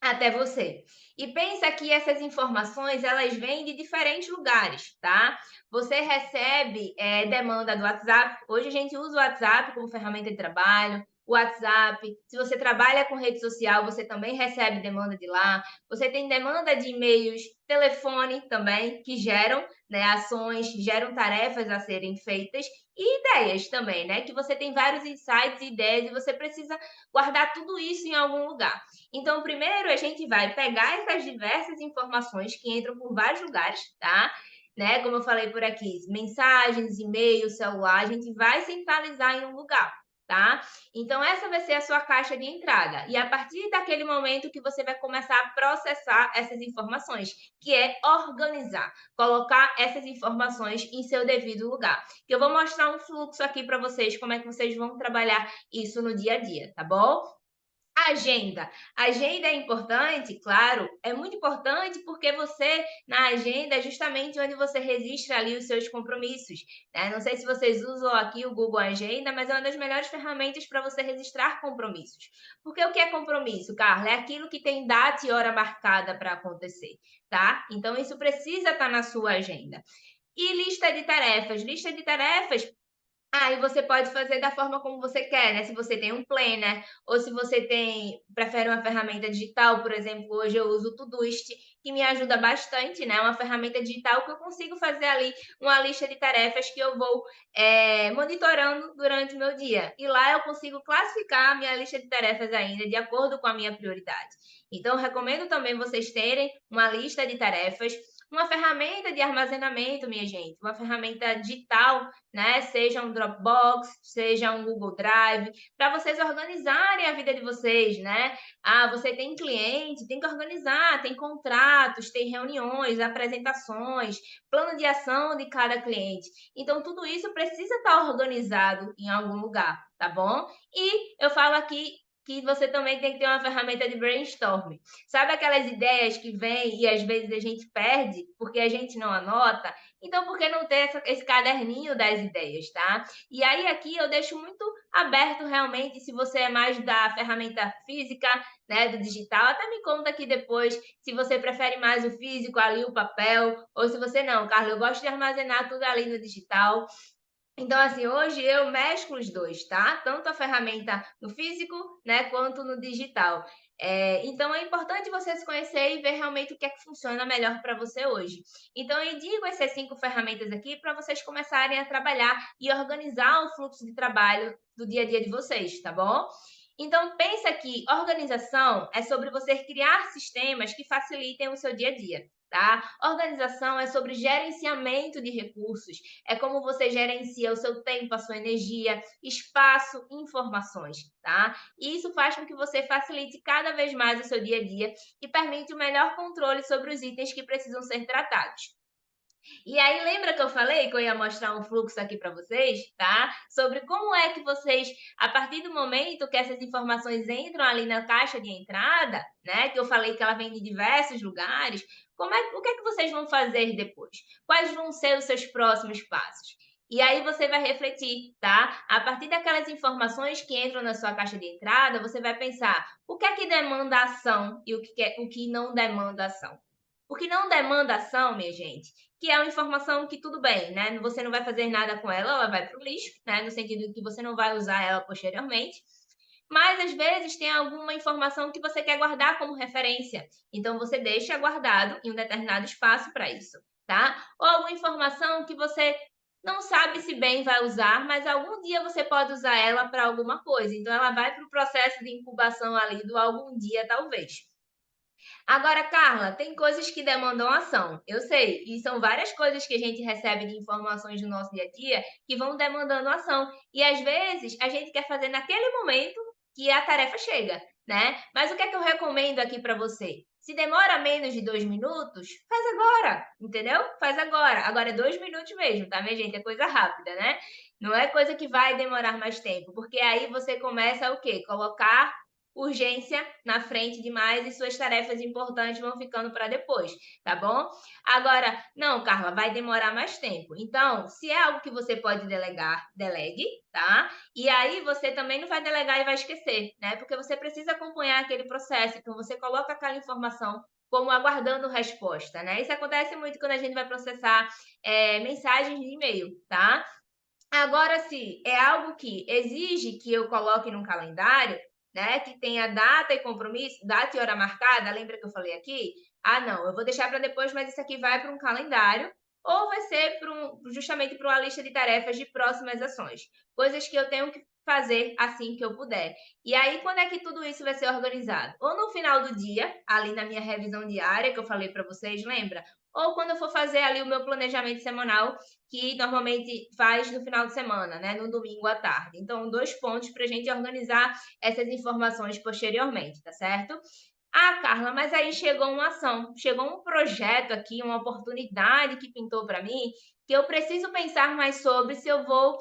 até você. E pensa que essas informações, elas vêm de diferentes lugares, tá? Você recebe demanda do WhatsApp. Hoje a gente usa o WhatsApp como ferramenta de trabalho. O WhatsApp, se você trabalha com rede social, você também recebe demanda de lá. Você tem demanda de e-mails, telefone também, que geram, né, ações, geram tarefas a serem feitas e ideias também, né? Que você tem vários insights e ideias e você precisa guardar tudo isso em algum lugar. Então, primeiro a gente vai pegar essas diversas informações que entram por vários lugares, tá? Né? Como eu falei por aqui, mensagens, e-mail, celular, a gente vai centralizar em um lugar, tá? Então, essa vai ser a sua caixa de entrada. E a partir daquele momento que você vai começar a processar essas informações, que é organizar, colocar essas informações em seu devido lugar. Eu vou mostrar um fluxo aqui para vocês, como é que vocês vão trabalhar isso no dia a dia, tá bom? Agenda. Agenda é importante? Claro, é muito importante porque você, na agenda, é justamente onde você registra ali os seus compromissos, né? Não sei se vocês usam aqui o Google Agenda, mas é uma das melhores ferramentas para você registrar compromissos. Porque o que é compromisso, Carla? É aquilo que tem data e hora marcada para acontecer, tá? Então, isso precisa estar na sua agenda. E lista de tarefas. Lista de tarefas e você pode fazer da forma como você quer, né? Se você tem um planner ou se você prefere uma ferramenta digital, por exemplo, hoje eu uso o Todoist, que me ajuda bastante, né? Uma ferramenta digital que eu consigo fazer ali uma lista de tarefas que eu vou monitorando durante o meu dia. E lá eu consigo classificar a minha lista de tarefas ainda de acordo com a minha prioridade. Então, eu recomendo também vocês terem uma lista de tarefas, uma ferramenta de armazenamento, minha gente, uma ferramenta digital, né? Seja um Dropbox, seja um Google Drive, para vocês organizarem a vida de vocês, né? Ah, você tem cliente, tem que organizar, tem contratos, tem reuniões, apresentações, plano de ação de cada cliente. Então, tudo isso precisa estar organizado em algum lugar, tá bom? E eu falo aqui que você também tem que ter uma ferramenta de brainstorming. Sabe aquelas ideias que vêm e às vezes a gente perde porque a gente não anota? Então, por que não ter esse caderninho das ideias, tá? E aí, aqui eu deixo muito aberto realmente se você é mais da ferramenta física, né, do digital. Até me conta aqui depois se você prefere mais o físico, ali o papel, ou se você não, Carla, eu gosto de armazenar tudo ali no digital. Então, assim, hoje eu mesclo os dois, tá? Tanto a ferramenta no físico, né, quanto no digital. Então, é importante você se conhecer e ver realmente o que é que funciona melhor para você hoje. Então, eu digo essas 5 ferramentas aqui para vocês começarem a trabalhar e organizar o fluxo de trabalho do dia a dia de vocês, tá bom? Então, pensa que organização é sobre você criar sistemas que facilitem o seu dia a dia. Tá? Organização é sobre gerenciamento de recursos, é como você gerencia o seu tempo, a sua energia, espaço, informações, tá? E isso faz com que você facilite cada vez mais o seu dia a dia e permite o melhor controle sobre os itens que precisam ser tratados. E aí, lembra que eu falei que eu ia mostrar um fluxo aqui para vocês, tá? Sobre como é que vocês, a partir do momento que essas informações entram ali na caixa de entrada, né? Que eu falei que ela vem de diversos lugares, o que é que vocês vão fazer depois? Quais vão ser os seus próximos passos? E aí você vai refletir, tá? A partir daquelas informações que entram na sua caixa de entrada, você vai pensar o que é que demanda ação e o que não demanda ação. O que não demanda ação, minha gente, que é uma informação que tudo bem, né? Você não vai fazer nada com ela, ela vai para o lixo, né? No sentido de que você não vai usar ela posteriormente. Mas às vezes tem alguma informação que você quer guardar como referência. Então você deixa guardado em um determinado espaço para isso, tá? Ou alguma informação que você não sabe se bem vai usar, mas algum dia você pode usar ela para alguma coisa. Então, ela vai para o processo de incubação ali do algum dia, talvez. Agora, Carla, tem coisas que demandam ação. Eu sei, e são várias coisas que a gente recebe de informações no nosso dia a dia que vão demandando ação. E às vezes a gente quer fazer naquele momento que a tarefa chega, né? Mas o que é que eu recomendo aqui para você? Se demora menos de 2 minutos, faz agora, entendeu? Faz agora. Agora é 2 minutos mesmo, tá, minha gente? É coisa rápida, né? Não é coisa que vai demorar mais tempo, porque aí você começa o quê? Colocar urgência na frente demais e suas tarefas importantes vão ficando para depois, tá bom? Agora, não, Carla, vai demorar mais tempo. Então, se é algo que você pode delegar, delegue, tá? E aí você também não vai delegar e vai esquecer, né? Porque você precisa acompanhar aquele processo. Então, você coloca aquela informação como aguardando resposta, né? Isso acontece muito quando a gente vai processar mensagens de e-mail, tá? Agora, se é algo que exige que eu coloque num calendário, né, que tenha data e compromisso, data e hora marcada, lembra que eu falei aqui? Ah, não, eu vou deixar para depois, mas isso aqui vai para um calendário ou vai ser justamente para uma lista de tarefas de próximas ações, coisas que eu tenho que fazer assim que eu puder. E aí, quando é que tudo isso vai ser organizado? Ou no final do dia, ali na minha revisão diária que eu falei para vocês, lembra? Ou quando eu for fazer ali o meu planejamento semanal que normalmente faz no final de semana, né? No domingo à tarde. Então, 2 pontos para a gente organizar essas informações posteriormente, tá certo? Ah, Carla, mas aí chegou uma ação, chegou um projeto aqui, uma oportunidade que pintou para mim, que eu preciso pensar mais sobre se eu vou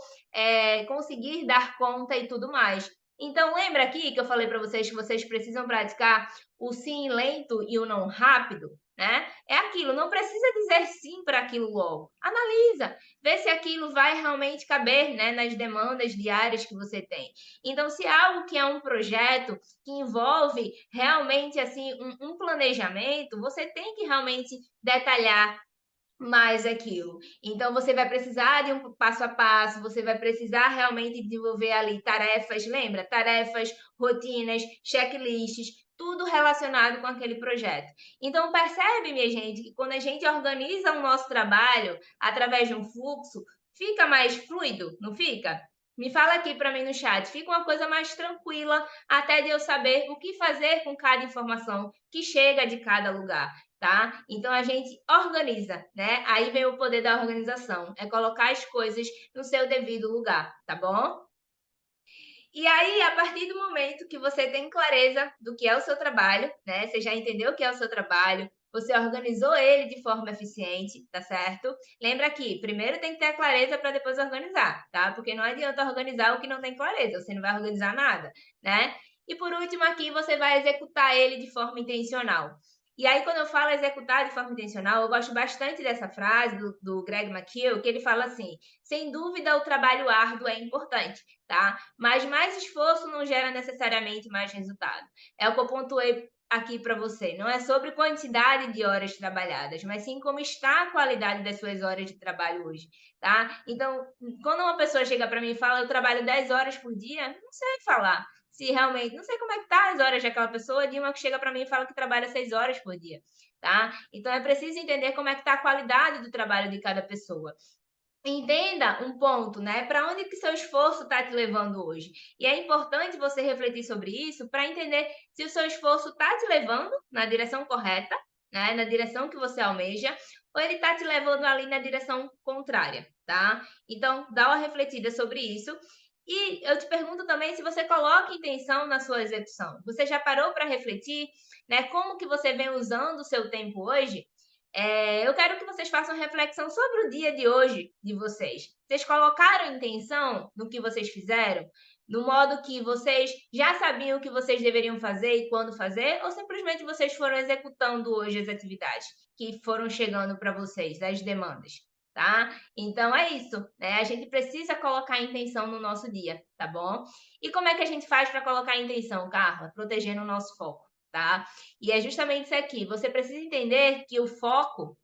conseguir dar conta e tudo mais. Então, lembra aqui que eu falei para vocês que vocês precisam praticar o sim lento e o não rápido, né? É aquilo, não precisa dizer sim para aquilo logo. Analisa, vê se aquilo vai realmente caber, né, nas demandas diárias que você tem. Então, se é algo que é um projeto que envolve realmente assim um planejamento, você tem que realmente detalhar mais aquilo. Então, você vai precisar de um passo a passo, você vai precisar realmente desenvolver ali tarefas, lembra? Tarefas, rotinas, checklists, tudo relacionado com aquele projeto. Então, percebe, minha gente, que quando a gente organiza o nosso trabalho através de um fluxo, fica mais fluido, não fica? Me fala aqui para mim no chat, fica uma coisa mais tranquila até de eu saber o que fazer com cada informação que chega de cada lugar, tá? Então a gente organiza, né? Aí vem o poder da organização, é colocar as coisas no seu devido lugar, tá bom? E aí, a partir do momento que você tem clareza do que é o seu trabalho, né? Você já entendeu o que é o seu trabalho, você organizou ele de forma eficiente, tá certo? Lembra que primeiro tem que ter a clareza para depois organizar, tá? Porque não adianta organizar o que não tem clareza, você não vai organizar nada, né? E por último, aqui você vai executar ele de forma intencional. E aí, quando eu falo executar de forma intencional, eu gosto bastante dessa frase do Greg McKeown, que ele fala assim: sem dúvida, o trabalho árduo é importante, tá? Mas mais esforço não gera necessariamente mais resultado. É o que eu pontuei aqui para você. Não é sobre quantidade de horas trabalhadas, mas sim como está a qualidade das suas horas de trabalho hoje, tá? Então, quando uma pessoa chega para mim e fala, eu trabalho 10 horas por dia, não sei falar se realmente, não sei como é que tá as horas daquela pessoa, de uma que chega para mim e fala que trabalha 6 horas por dia, tá? Então, é preciso entender como é que tá a qualidade do trabalho de cada pessoa. Entenda um ponto, né? Para onde que seu esforço está te levando hoje? E é importante você refletir sobre isso para entender se o seu esforço está te levando na direção correta, né? Na direção que você almeja, ou ele está te levando ali na direção contrária, tá? Então, dá uma refletida sobre isso. E eu te pergunto também se você coloca intenção na sua execução. Você já parou para refletir, né? Como que você vem usando o seu tempo hoje? Eu quero que vocês façam reflexão sobre o dia de hoje de vocês. Vocês colocaram intenção no que vocês fizeram? No modo que vocês já sabiam o que vocês deveriam fazer e quando fazer? Ou simplesmente vocês foram executando hoje as atividades que foram chegando para vocês, as demandas? Tá? Então é isso, né? A gente precisa colocar intenção no nosso dia, tá bom? E como é que a gente faz para colocar intenção, Carla? Protegendo o nosso foco, tá? E é justamente isso aqui. Você precisa entender que o foco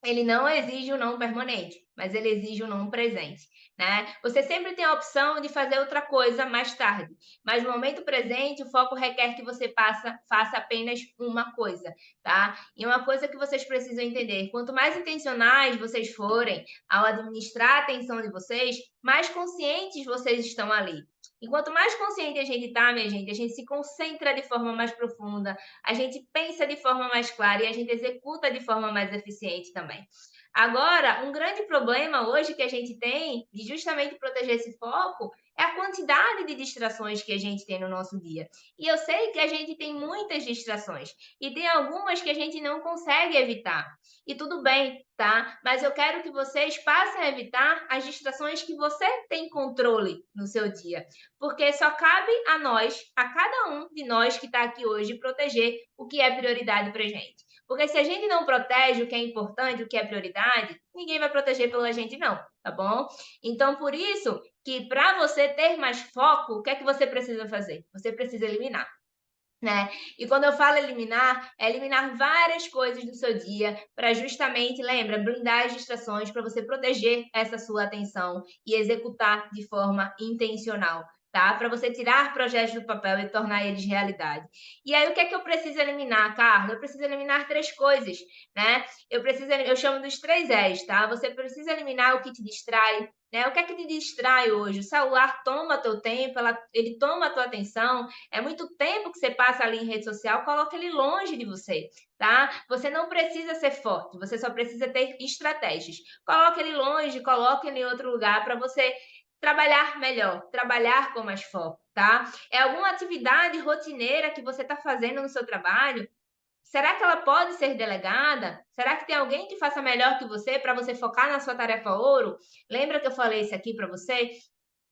ele não exige o não permanente, mas ele exige o não presente, né? Você sempre tem a opção de fazer outra coisa mais tarde, mas no momento presente o foco requer que você faça apenas uma coisa, tá? E uma coisa que vocês precisam entender, quanto mais intencionais vocês forem ao administrar a atenção de vocês, mais conscientes vocês estão ali. E quanto mais consciente a gente tá, minha gente, a gente se concentra de forma mais profunda, a gente pensa de forma mais clara e a gente executa de forma mais eficiente também. Agora, um grande problema hoje que a gente tem, de justamente proteger esse foco, é a quantidade de distrações que a gente tem no nosso dia. E eu sei que a gente tem muitas distrações, e tem algumas que a gente não consegue evitar. E tudo bem, tá? Mas eu quero que vocês passem a evitar as distrações que você tem controle no seu dia. Porque só cabe a nós, a cada um de nós que está aqui hoje, proteger o que é prioridade para gente. Porque se a gente não protege o que é importante, o que é prioridade, ninguém vai proteger pela gente, não, tá bom? Então, por isso que para você ter mais foco, o que é que você precisa fazer? Você precisa eliminar. Né? E quando eu falo eliminar, é eliminar várias coisas do seu dia para justamente, lembra, blindar as distrações para você proteger essa sua atenção e executar de forma intencional, tá? Para você tirar projetos do papel e tornar eles realidade. E aí o que é que eu preciso eliminar, Carla? Eu preciso eliminar três coisas, né? Eu chamo dos três E's, tá? Você precisa eliminar o que te distrai, né? O que é que te distrai hoje? O celular toma teu tempo, ele toma a tua atenção, é muito tempo que você passa ali em rede social, coloca ele longe de você, tá? Você não precisa ser forte, você só precisa ter estratégias. Coloque ele longe, coloque ele em outro lugar para você trabalhar melhor, trabalhar com mais foco, tá? É alguma atividade rotineira que você está fazendo no seu trabalho? Será que ela pode ser delegada? Será que tem alguém que faça melhor que você para você focar na sua tarefa ouro? Lembra que eu falei isso aqui para você?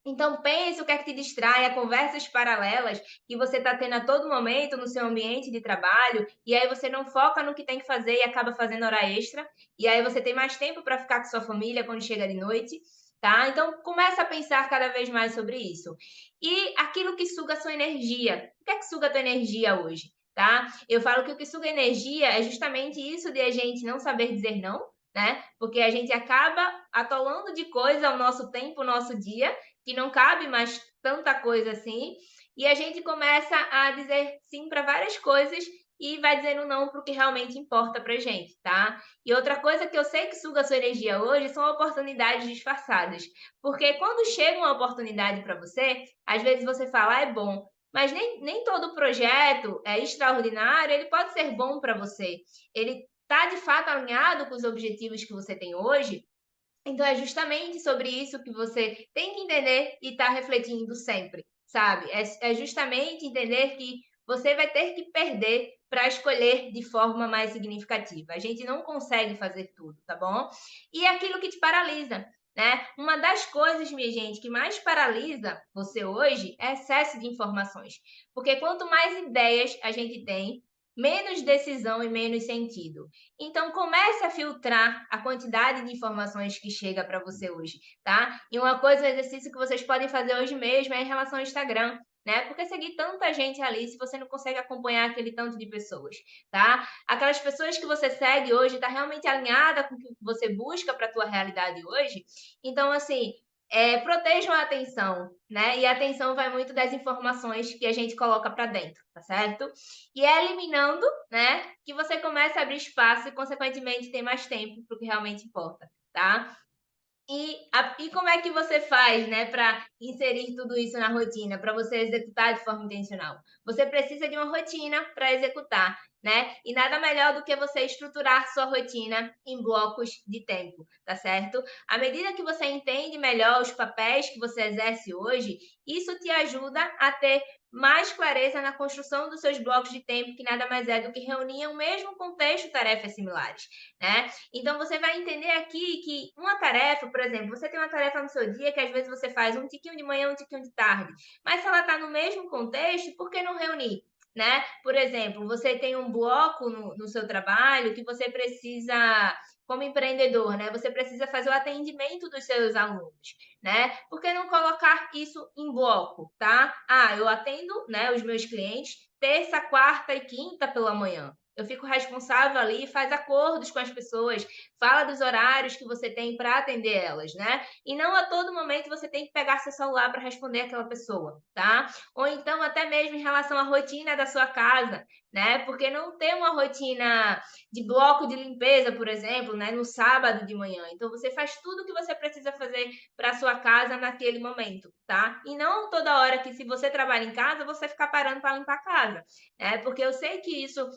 Então pense o que é que te distrai, a conversas paralelas que você está tendo a todo momento no seu ambiente de trabalho, e aí você não foca no que tem que fazer e acaba fazendo hora extra, e aí você tem mais tempo para ficar com sua família quando chega de noite, tá? Então começa a pensar cada vez mais sobre isso. E aquilo que suga a sua energia. O que é que suga a tua energia hoje? Tá? Eu falo que o que suga energia é justamente isso de a gente não saber dizer não, né? Porque a gente acaba atolando de coisa o nosso tempo, o nosso dia, que não cabe mais tanta coisa assim, e a gente começa a dizer sim para várias coisas e vai dizendo não para o que realmente importa para gente, tá? E outra coisa que eu sei que suga a sua energia hoje são oportunidades disfarçadas, porque quando chega uma oportunidade para você, às vezes você fala, ah, é bom, mas nem todo projeto é extraordinário, ele pode ser bom para você. Ele está de fato alinhado com os objetivos que você tem hoje, então é justamente sobre isso que você tem que entender e estar refletindo sempre, sabe? É justamente entender que você vai ter que perder para escolher de forma mais significativa. A gente não consegue fazer tudo, tá bom? E é aquilo que te paralisa, né? Uma das coisas, minha gente, que mais paralisa você hoje é excesso de informações. Porque quanto mais ideias a gente tem, menos decisão e menos sentido. Então, comece a filtrar a quantidade de informações que chega para você hoje, tá? E uma coisa, um exercício que vocês podem fazer hoje mesmo é em relação ao Instagram, né? Porque seguir tanta gente ali se você não consegue acompanhar aquele tanto de pessoas, tá? Aquelas pessoas que você segue hoje está realmente alinhada com o que você busca para a tua realidade hoje. Então, assim, protejam a atenção, né? E a atenção vai muito das informações que a gente coloca para dentro, tá certo? E é eliminando, né, que você começa a abrir espaço e, consequentemente, tem mais tempo para o que realmente importa, tá? E como é que você faz, né, para inserir tudo isso na rotina, para você executar de forma intencional? Você precisa de uma rotina para executar, né? E nada melhor do que você estruturar sua rotina em blocos de tempo, tá certo? À medida que você entende melhor os papéis que você exerce hoje, isso te ajuda a ter mais clareza na construção dos seus blocos de tempo, que nada mais é do que reunir o mesmo contexto tarefas similares, né? Então, você vai entender aqui que uma tarefa, por exemplo, você tem uma tarefa no seu dia que às vezes você faz um tiquinho de manhã, um tiquinho de tarde, mas se ela está no mesmo contexto, por que não reunir? Né? Por exemplo, você tem um bloco no seu trabalho que você precisa, como empreendedor, né? Você precisa fazer o atendimento dos seus alunos, né? Por que não colocar isso em bloco, tá? Ah, eu atendo, né, os meus clientes terça, quarta e quinta pela manhã. Eu fico responsável ali, faz acordos com as pessoas, fala dos horários que você tem para atender elas, né? E não a todo momento você tem que pegar seu celular para responder aquela pessoa, tá? Ou então até mesmo em relação à rotina da sua casa, né? Porque não ter uma rotina de bloco de limpeza, por exemplo, né, no sábado de manhã. Então você faz tudo o que você precisa fazer para sua casa naquele momento, tá? E não toda hora que se você trabalha em casa, você ficar parando para limpar a casa, né? Porque eu sei que isso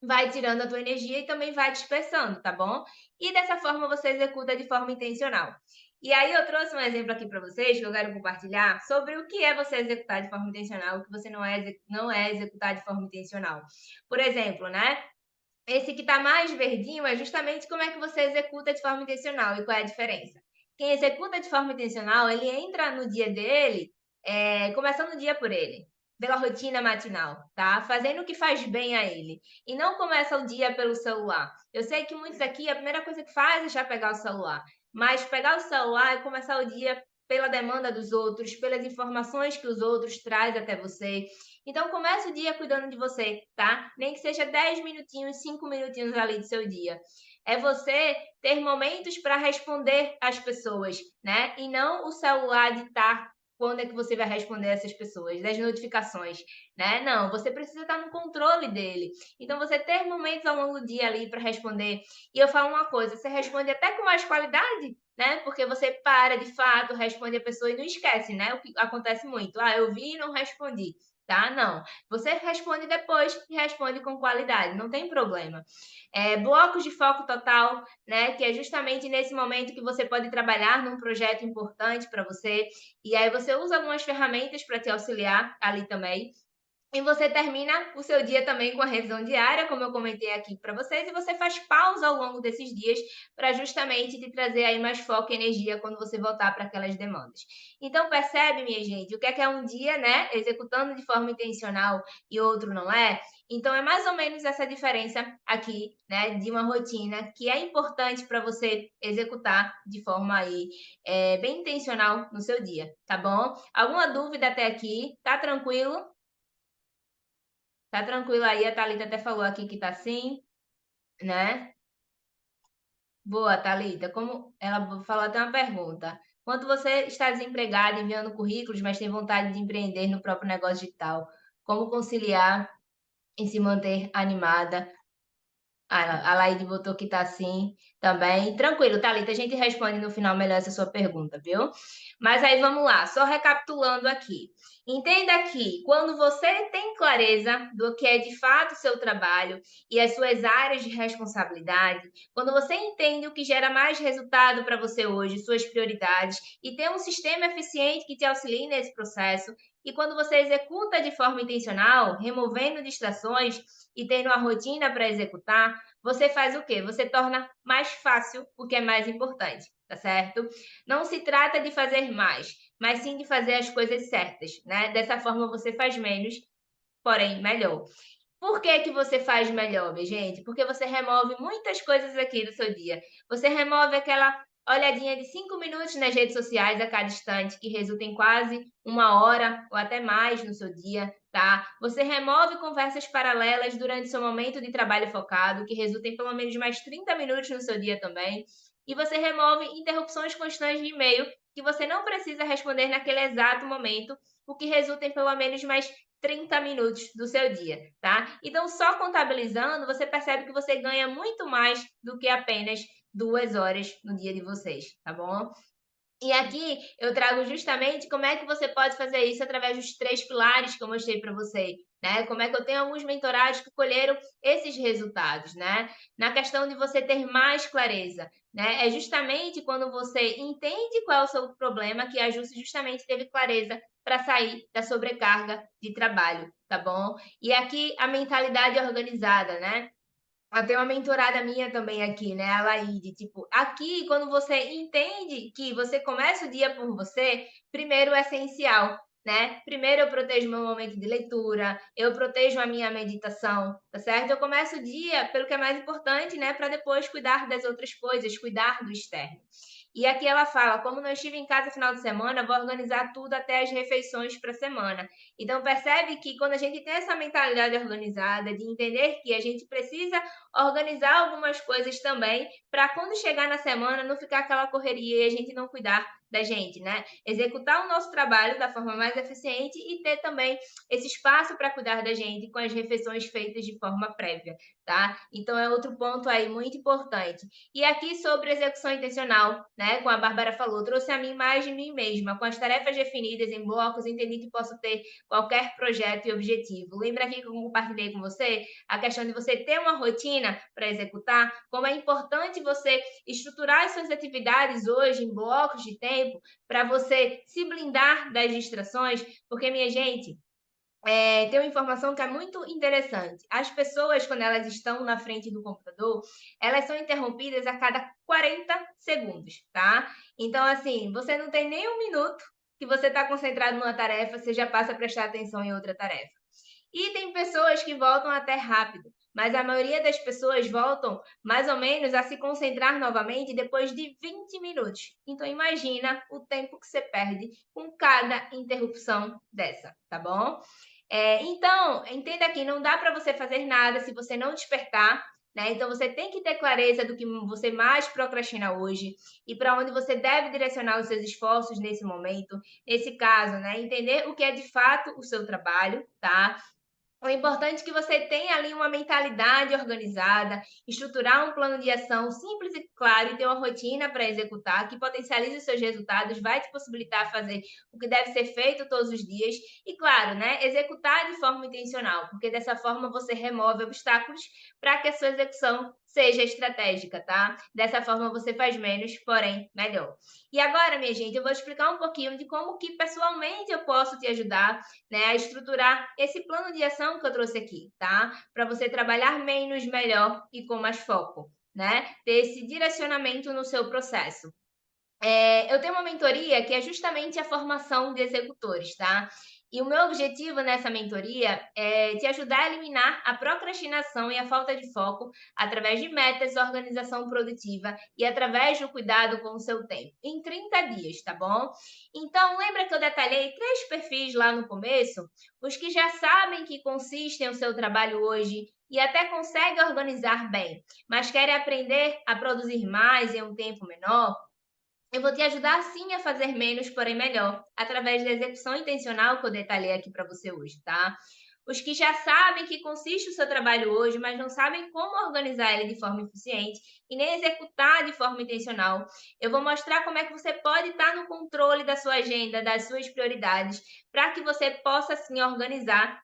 vai tirando a tua energia e também vai dispersando, tá bom? E dessa forma você executa de forma intencional. E aí eu trouxe um exemplo aqui para vocês que eu quero compartilhar sobre o que é você executar de forma intencional, o que você não é executar de forma intencional. Por exemplo, né? Esse que está mais verdinho é justamente como é que você executa de forma intencional e qual é a diferença. Quem executa de forma intencional, ele entra no dia dele, começando o dia por ele, pela rotina matinal, tá? Fazendo o que faz bem a ele. E não começa o dia pelo celular. Eu sei que muitos aqui, a primeira coisa que faz é já pegar o celular. Mas pegar o celular e começar o dia pela demanda dos outros, pelas informações que os outros trazem até você. Então, comece o dia cuidando de você, tá? Nem que seja 10 minutinhos, 5 minutinhos ali do seu dia. É você ter momentos para responder às pessoas, né? E não o celular ditar quando é que você vai responder essas pessoas, das notificações, né? Não, você precisa estar no controle dele. Então, você ter momentos ao longo do dia ali para responder. E eu falo uma coisa, você responde até com mais qualidade, né? Porque você para de fato, responde a pessoa e não esquece, né? O que acontece muito. Ah, eu vi e não respondi, tá? Não. Você responde depois e responde com qualidade, não tem problema. Blocos de foco total, né? Que é justamente nesse momento que você pode trabalhar num projeto importante para você. E aí você usa algumas ferramentas para te auxiliar ali também. E você termina o seu dia também com a revisão diária, como eu comentei aqui para vocês, e você faz pausa ao longo desses dias para justamente te trazer aí mais foco e energia quando você voltar para aquelas demandas. Então percebe, minha gente, o que é um dia, né, executando de forma intencional e outro não é? Então é mais ou menos essa diferença aqui, né, de uma rotina que é importante para você executar de forma aí bem intencional no seu dia, tá bom? Alguma dúvida até aqui? Tá tranquilo? Tá tranquilo aí, a Thalita até falou aqui que tá sim, né? Boa, Thalita. Como ela falou até uma pergunta. Quando você está desempregado, enviando currículos, mas tem vontade de empreender no próprio negócio digital, como conciliar e se manter animada? A Laide botou que tá sim também. Tranquilo, Thalita, a gente responde no final melhor essa sua pergunta, viu? Mas aí vamos lá, só recapitulando aqui. Entenda que quando você tem clareza do que é de fato o seu trabalho e as suas áreas de responsabilidade, quando você entende o que gera mais resultado para você hoje, suas prioridades, e tem um sistema eficiente que te auxilie nesse processo, e quando você executa de forma intencional, removendo distrações e tendo uma rotina para executar, você faz o quê? Você torna mais fácil o que é mais importante, tá certo? Não se trata de fazer mais, mas sim de fazer as coisas certas, né? Dessa forma você faz menos, porém melhor. Por que que você faz melhor, minha gente? Porque você remove muitas coisas aqui do seu dia. Você remove aquela olhadinha de 5 minutos nas redes sociais a cada instante, que resulta em quase 1 hora ou até mais no seu dia, tá? Você remove conversas paralelas durante seu momento de trabalho focado, que resulta em pelo menos mais 30 minutos no seu dia também. E você remove interrupções constantes de e-mail, que você não precisa responder naquele exato momento, o que resulta em pelo menos mais 30 minutos do seu dia, tá? Então, só contabilizando, você percebe que você ganha muito mais do que apenas 2 horas no dia de vocês, tá bom? E aqui eu trago justamente como é que você pode fazer isso através dos 3 pilares que eu mostrei para você, né? Como é que eu tenho alguns mentorados que colheram esses resultados, né? Na questão de você ter mais clareza, né? É justamente quando você entende qual é o seu problema que a Júcia justamente teve clareza para sair da sobrecarga de trabalho, tá bom? E aqui a mentalidade organizada, né? Tem uma mentorada minha também aqui, né, a Laide, tipo, aqui quando você entende que você começa o dia por você, primeiro é essencial, né? Primeiro eu protejo meu momento de leitura, eu protejo a minha meditação, tá certo? Eu começo o dia pelo que é mais importante, né, para depois cuidar das outras coisas, cuidar do externo. E aqui ela fala: como não estive em casa final de semana, vou organizar tudo até as refeições para a semana. Então, percebe que quando a gente tem essa mentalidade organizada, de entender que a gente precisa organizar algumas coisas também, para quando chegar na semana não ficar aquela correria e a gente não cuidar da gente, né? Executar o nosso trabalho da forma mais eficiente e ter também esse espaço para cuidar da gente com as refeições feitas de forma prévia, tá? Então é outro ponto aí muito importante. E aqui sobre execução intencional, né? Como a Bárbara falou, trouxe a mim mais de mim mesma, com as tarefas definidas em blocos, entendi que posso ter qualquer projeto e objetivo. Lembra aqui que eu compartilhei com você a questão de você ter uma rotina para executar? Como é importante você estruturar as suas atividades hoje em blocos de tempo para você se blindar das distrações, porque, minha gente, tem uma informação que é muito interessante. As pessoas, quando elas estão na frente do computador, elas são interrompidas a cada 40 segundos, tá? Então, assim, você não tem nem um minuto que você está concentrado numa tarefa, você já passa a prestar atenção em outra tarefa. E tem pessoas que voltam até rápido, mas a maioria das pessoas voltam mais ou menos a se concentrar novamente depois de 20 minutos. Então imagina o tempo que você perde com cada interrupção dessa, tá bom? Então, entenda que não dá para você fazer nada se você não despertar, né? Então você tem que ter clareza do que você mais procrastina hoje e para onde você deve direcionar os seus esforços nesse momento. Nesse caso, né? Entender o que é de fato o seu trabalho, tá? O importante é que você tenha ali uma mentalidade organizada, estruturar um plano de ação simples e claro e ter uma rotina para executar, que potencialize os seus resultados, vai te possibilitar fazer o que deve ser feito todos os dias e, claro, né, executar de forma intencional, porque dessa forma você remove obstáculos para que a sua execução seja estratégica, tá? Dessa forma você faz menos, porém melhor. E agora, minha gente, eu vou explicar um pouquinho de como que pessoalmente eu posso te ajudar, né, a estruturar esse plano de ação que eu trouxe aqui, tá? Para você trabalhar menos, melhor e com mais foco, né? Ter esse direcionamento no seu processo. Eu tenho uma mentoria que é justamente a formação de executores, tá? E o meu objetivo nessa mentoria é te ajudar a eliminar a procrastinação e a falta de foco através de metas, organização produtiva e através do cuidado com o seu tempo, em 30 dias, tá bom? Então, lembra que eu detalhei 3 perfis lá no começo? Os que já sabem que consistem o seu trabalho hoje e até conseguem organizar bem, mas querem aprender a produzir mais em um tempo menor. Eu vou te ajudar sim a fazer menos, porém melhor, através da execução intencional que eu detalhei aqui para você hoje, tá? Os que já sabem que consiste o seu trabalho hoje, mas não sabem como organizar ele de forma eficiente e nem executar de forma intencional. Eu vou mostrar como é que você pode estar no controle da sua agenda, das suas prioridades, para que você possa sim organizar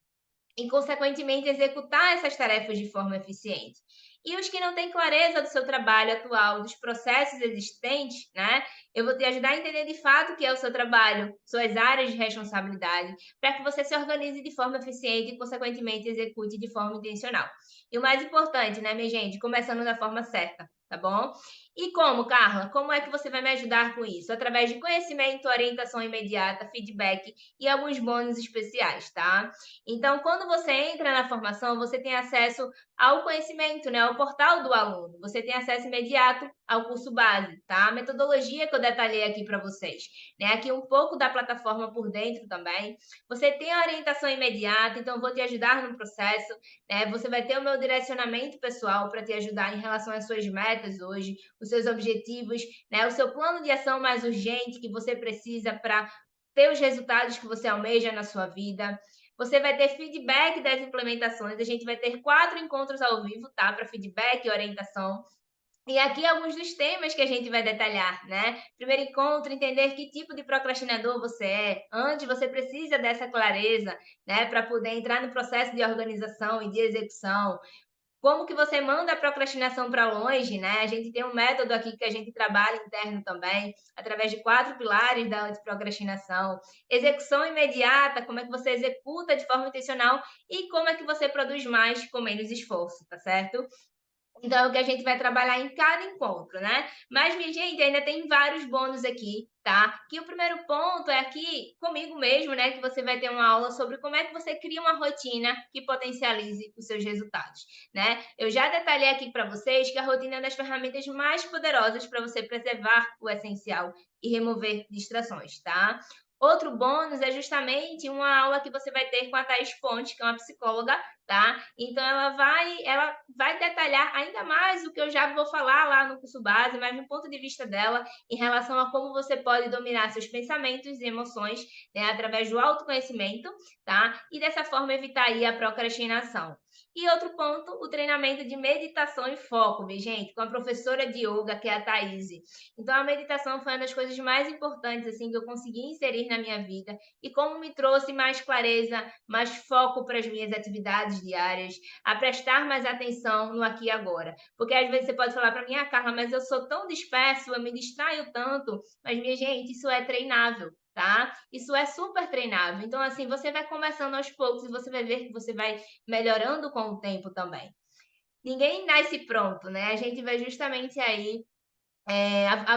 e, consequentemente, executar essas tarefas de forma eficiente. E os que não têm clareza do seu trabalho atual, dos processos existentes, né? Eu vou te ajudar a entender de fato o que é o seu trabalho, suas áreas de responsabilidade, para que você se organize de forma eficiente e, consequentemente, execute de forma intencional. E o mais importante, né, minha gente? Começando da forma certa, tá bom? E como, Carla? Como é que você vai me ajudar com isso? Através de conhecimento, orientação imediata, feedback e alguns bônus especiais, tá? Então, quando você entra na formação, você tem acesso ao conhecimento, né, ao portal do aluno. Você tem acesso imediato ao curso base, tá? A metodologia que eu detalhei aqui para vocês, né? Aqui um pouco da plataforma por dentro também. Você tem a orientação imediata, então eu vou te ajudar no processo, né? Você vai ter o meu direcionamento pessoal para te ajudar em relação às suas metas hoje, os seus objetivos, né? O seu plano de ação mais urgente que você precisa para ter os resultados que você almeja na sua vida. Você vai ter feedback das implementações. A gente vai ter 4 encontros ao vivo, tá? Para feedback e orientação. E aqui alguns dos temas que a gente vai detalhar, né? Primeiro encontro, entender que tipo de procrastinador você é. Antes, você precisa dessa clareza, né? Para poder entrar no processo de organização e de execução. Como que você manda a procrastinação para longe, né? A gente tem um método aqui que a gente trabalha interno também, através de 4 pilares da antiprocrastinação. Execução imediata, como é que você executa de forma intencional e como é que você produz mais com menos esforço, tá certo? Então, é o que a gente vai trabalhar em cada encontro, né? Mas, minha gente, ainda tem vários bônus aqui, tá? Que o primeiro ponto é aqui comigo mesmo, né? Que você vai ter uma aula sobre como é que você cria uma rotina que potencialize os seus resultados, né? Eu já detalhei aqui para vocês que a rotina é uma das ferramentas mais poderosas para você preservar o essencial e remover distrações, tá? Outro bônus é justamente uma aula que você vai ter com a Thaís Ponte, que é uma psicóloga, tá? Então ela vai detalhar ainda mais o que eu já vou falar lá no curso base, mas no ponto de vista dela, em relação a como você pode dominar seus pensamentos e emoções, né, através do autoconhecimento, tá? E dessa forma evitar aí a procrastinação. E outro ponto, o treinamento de meditação e foco, minha gente, com a professora de yoga, que é a Thaís. Então, a meditação foi uma das coisas mais importantes, assim, que eu consegui inserir na minha vida e como me trouxe mais clareza, mais foco para as minhas atividades diárias, a prestar mais atenção no aqui e agora. Porque às vezes você pode falar para mim, ah, Carla, mas eu sou tão disperso, eu me distraio tanto. Mas, minha gente, isso é treinável, tá? Isso é super treinável. Então, assim, você vai começando aos poucos e você vai ver que você vai melhorando com o tempo também. Ninguém nasce pronto, né? A gente vai justamente aí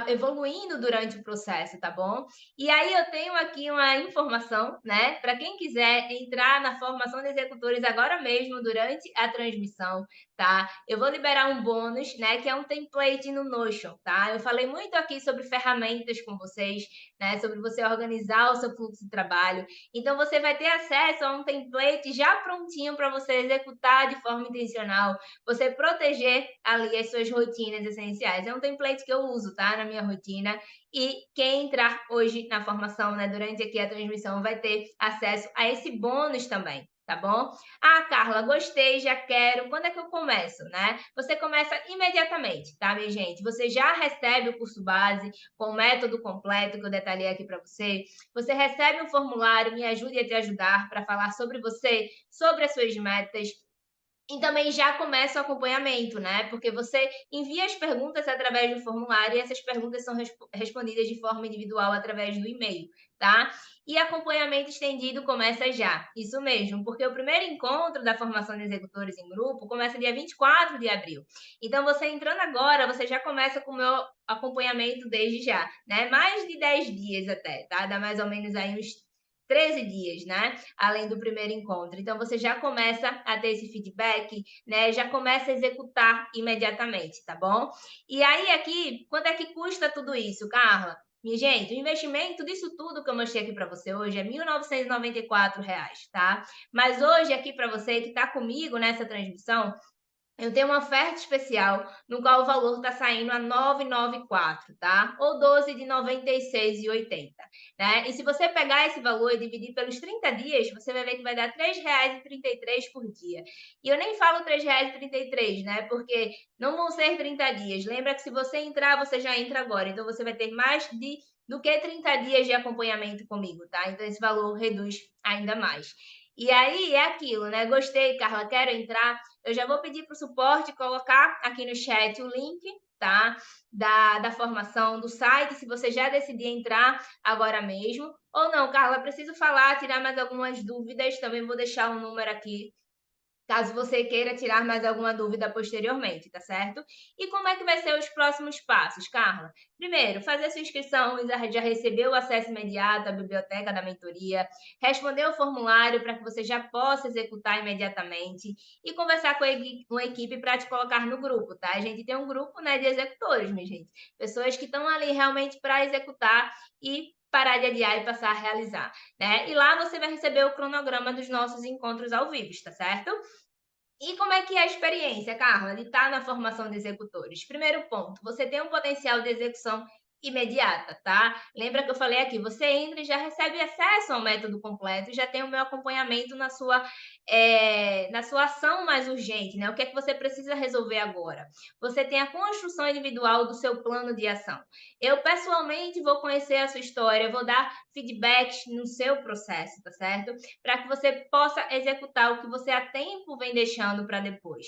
evoluindo durante o processo, tá bom? E aí eu tenho aqui uma informação, né? Para quem quiser entrar na formação de executores agora mesmo, durante a transmissão, tá? Eu vou liberar um bônus, né? Que é um template no Notion, tá? Eu falei muito aqui sobre ferramentas com vocês, né? Sobre você organizar o seu fluxo de trabalho. Então você vai ter acesso a um template já prontinho para você executar de forma intencional, você proteger ali as suas rotinas essenciais. É um template que eu uso, tá? Na minha rotina. E quem entrar hoje na formação, né, durante aqui a transmissão, vai ter acesso a esse bônus também. Tá bom? Ah, Carla, gostei, já quero. Quando é que eu começo, né? Você começa imediatamente, tá, minha gente? Você já recebe o curso base com o método completo que eu detalhei aqui para você. Você recebe um formulário, me ajude a te ajudar para falar sobre você, sobre as suas metas, e também já começa o acompanhamento, né? Porque você envia as perguntas através do formulário e essas perguntas são respondidas de forma individual através do e-mail, tá? E acompanhamento estendido começa já. Isso mesmo, porque o primeiro encontro da formação de executores em grupo começa dia 24 de abril. Então, você entrando agora, você já começa com o meu acompanhamento desde já, né? Mais de 10 dias até, tá? Dá mais ou menos aí uns 13 dias, né? Além do primeiro encontro. Então, você já começa a ter esse feedback, né? Já começa a executar imediatamente, tá bom? E aí, aqui, quanto é que custa tudo isso, Carla? Minha gente, o investimento disso tudo que eu mostrei aqui para você hoje é R$ 1.994, tá? Mas hoje, aqui para você que está comigo nessa transmissão, eu tenho uma oferta especial no qual o valor está saindo a 994, tá? Ou 12 de 96,80, né? E se você pegar esse valor e dividir pelos 30 dias, você vai ver que vai dar R$ 3,33 por dia. E eu nem falo R$ 3,33, né? Porque não vão ser 30 dias. Lembra que se você entrar, você já entra agora. Então você vai ter mais do que 30 dias de acompanhamento comigo, tá? Então esse valor reduz ainda mais. E aí é aquilo, né? Gostei, Carla, quero entrar. Eu já vou pedir para o suporte colocar aqui no chat o link, tá? Da formação do site, se você já decidir entrar agora mesmo. Ou não, Carla, preciso falar, tirar mais algumas dúvidas. Também vou deixar um número aqui caso você queira tirar mais alguma dúvida posteriormente, tá certo? E como é que vai ser os próximos passos, Carla? Primeiro, fazer sua inscrição, já recebeu o acesso imediato à biblioteca da mentoria, responder o formulário para que você já possa executar imediatamente e conversar com a equipe para te colocar no grupo, tá? A gente tem um grupo, né, de executores, minha gente. Pessoas que estão ali realmente para executar e parar de adiar e passar a realizar, né? E lá você vai receber o cronograma dos nossos encontros ao vivo, tá certo? E como é que é a experiência, Carla, de estar na formação de executores? Primeiro ponto, você tem um potencial de execução imediata, tá? Lembra que eu falei aqui, você entra e já recebe acesso ao método completo, já tem o meu acompanhamento na sua ação mais urgente, né? O que é que você precisa resolver agora? Você tem a construção individual do seu plano de ação. Eu, pessoalmente, vou conhecer a sua história, vou dar feedbacks no seu processo, tá certo? Para que você possa executar o que você há tempo vem deixando para depois.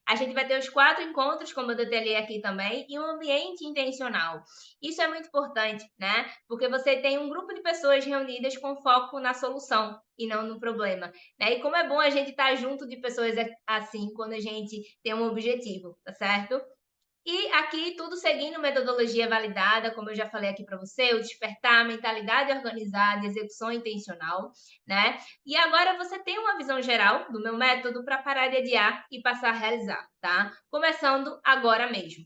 A gente vai ter os 4 encontros, como eu detalhei aqui também, e um ambiente intencional. Isso é muito importante, né? Porque você tem um grupo de pessoas reunidas com foco na solução e não no problema, né? E como é bom a gente estar junto de pessoas assim quando a gente tem um objetivo, tá certo? E aqui tudo seguindo metodologia validada, como eu já falei aqui para você, o despertar, mentalidade organizada, execução intencional, né? E agora você tem uma visão geral do meu método para parar de adiar e passar a realizar, tá? Começando agora mesmo,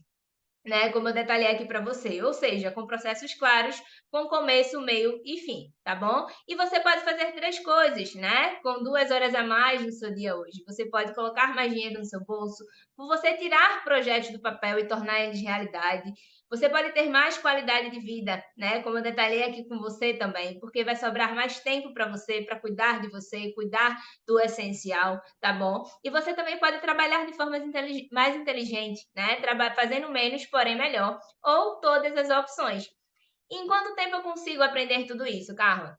né, como eu detalhei aqui para você, ou seja, com processos claros, com começo, meio e fim, tá bom? E você pode fazer 3 coisas, né, com 2 horas a mais no seu dia hoje. Você pode colocar mais dinheiro no seu bolso, por você tirar projetos do papel e tornar eles realidade. Você pode ter mais qualidade de vida, né, como eu detalhei aqui com você também, porque vai sobrar mais tempo para você, para cuidar de você, cuidar do essencial, tá bom? E você também pode trabalhar de forma mais inteligente, né? Fazendo menos, porém melhor, ou todas as opções. Em quanto tempo eu consigo aprender tudo isso, Carla?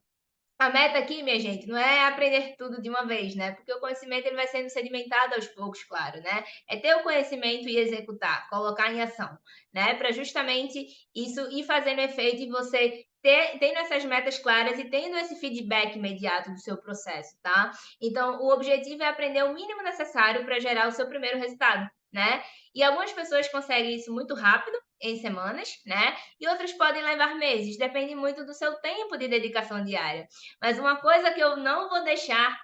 A meta aqui, minha gente, não é aprender tudo de uma vez, né? Porque o conhecimento ele vai sendo sedimentado aos poucos, claro, né? É ter o conhecimento e executar, colocar em ação, né? Para justamente isso ir fazendo efeito e você tendo essas metas claras e tendo esse feedback imediato do seu processo, tá? Então, o objetivo é aprender o mínimo necessário para gerar o seu primeiro resultado, né? E algumas pessoas conseguem isso muito rápido, em semanas, né? E outras podem levar meses, depende muito do seu tempo de dedicação diária. Mas uma coisa que eu não vou deixar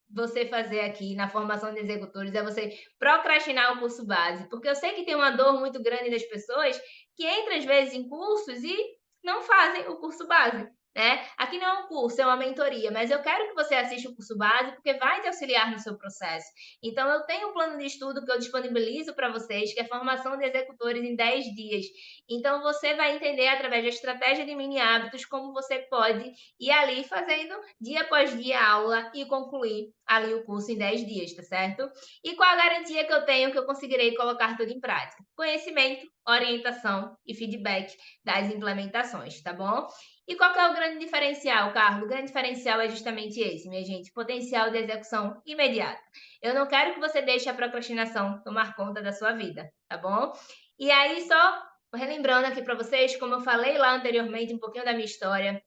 você fazer aqui na formação de executores é você procrastinar o curso base, porque eu sei que tem uma dor muito grande das pessoas que entram às vezes em cursos e não fazem o curso base, né? Aqui não é um curso, é uma mentoria, mas eu quero que você assista o curso base porque vai te auxiliar no seu processo. Então eu tenho um plano de estudo que eu disponibilizo para vocês, que é formação de executores em 10 dias. Então você vai entender através da estratégia de mini hábitos como você pode ir ali fazendo dia após dia aula e concluir ali o curso em 10 dias, tá certo? E qual a garantia que eu tenho que eu conseguirei colocar tudo em prática? Conhecimento, orientação e feedback das implementações, tá bom? E qual que é o grande diferencial, Carlos? O grande diferencial é justamente esse, minha gente, potencial de execução imediata. Eu não quero que você deixe a procrastinação tomar conta da sua vida, tá bom? E aí, só relembrando aqui para vocês, como eu falei lá anteriormente, um pouquinho da minha história,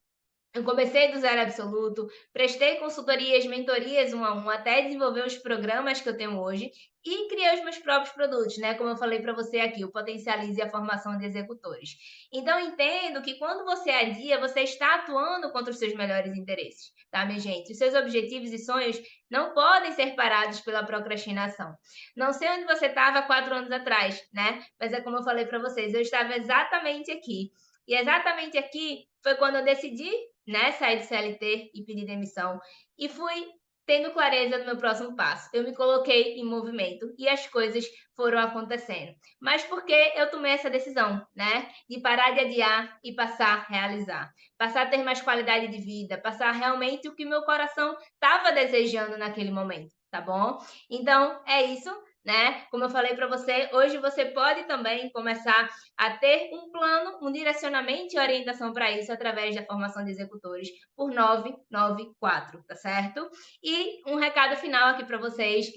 eu comecei do zero absoluto, prestei consultorias, mentorias um a um, até desenvolver os programas que eu tenho hoje e criei os meus próprios produtos, né? Como eu falei para você aqui, o Potencialize a Formação de Executores. Então, entendo que quando você adia, você está atuando contra os seus melhores interesses, tá, minha gente? Os seus objetivos e sonhos não podem ser parados pela procrastinação. Não sei onde você estava 4 anos atrás, né? Mas é como eu falei para vocês, eu estava exatamente aqui. E exatamente aqui foi quando eu decidi, né, sair do CLT e pedir demissão. E fui tendo clareza do meu próximo passo. Eu me coloquei em movimento e as coisas foram acontecendo. Mas porque eu tomei essa decisão, né? De parar de adiar e passar a realizar. Passar a ter mais qualidade de vida, passar realmente o que meu coração estava desejando naquele momento, tá bom? Então, é isso. Né? Como eu falei para você, hoje você pode também começar a ter um plano, um direcionamento e orientação para isso através da formação de executores por 994, tá certo? E um recado final aqui para vocês.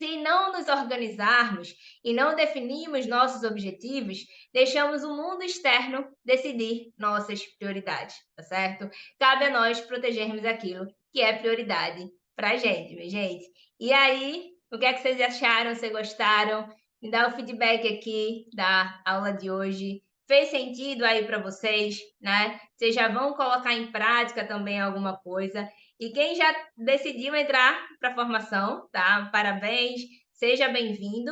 Se não nos organizarmos e não definirmos nossos objetivos, deixamos o mundo externo decidir nossas prioridades, tá certo? Cabe a nós protegermos aquilo que é prioridade para a gente, minha gente. E aí, o que é que vocês acharam? Se gostaram? Me dá o feedback aqui da aula de hoje. Fez sentido aí para vocês, né? Vocês já vão colocar em prática também alguma coisa. E quem já decidiu entrar para a formação, tá? Parabéns, seja bem-vindo.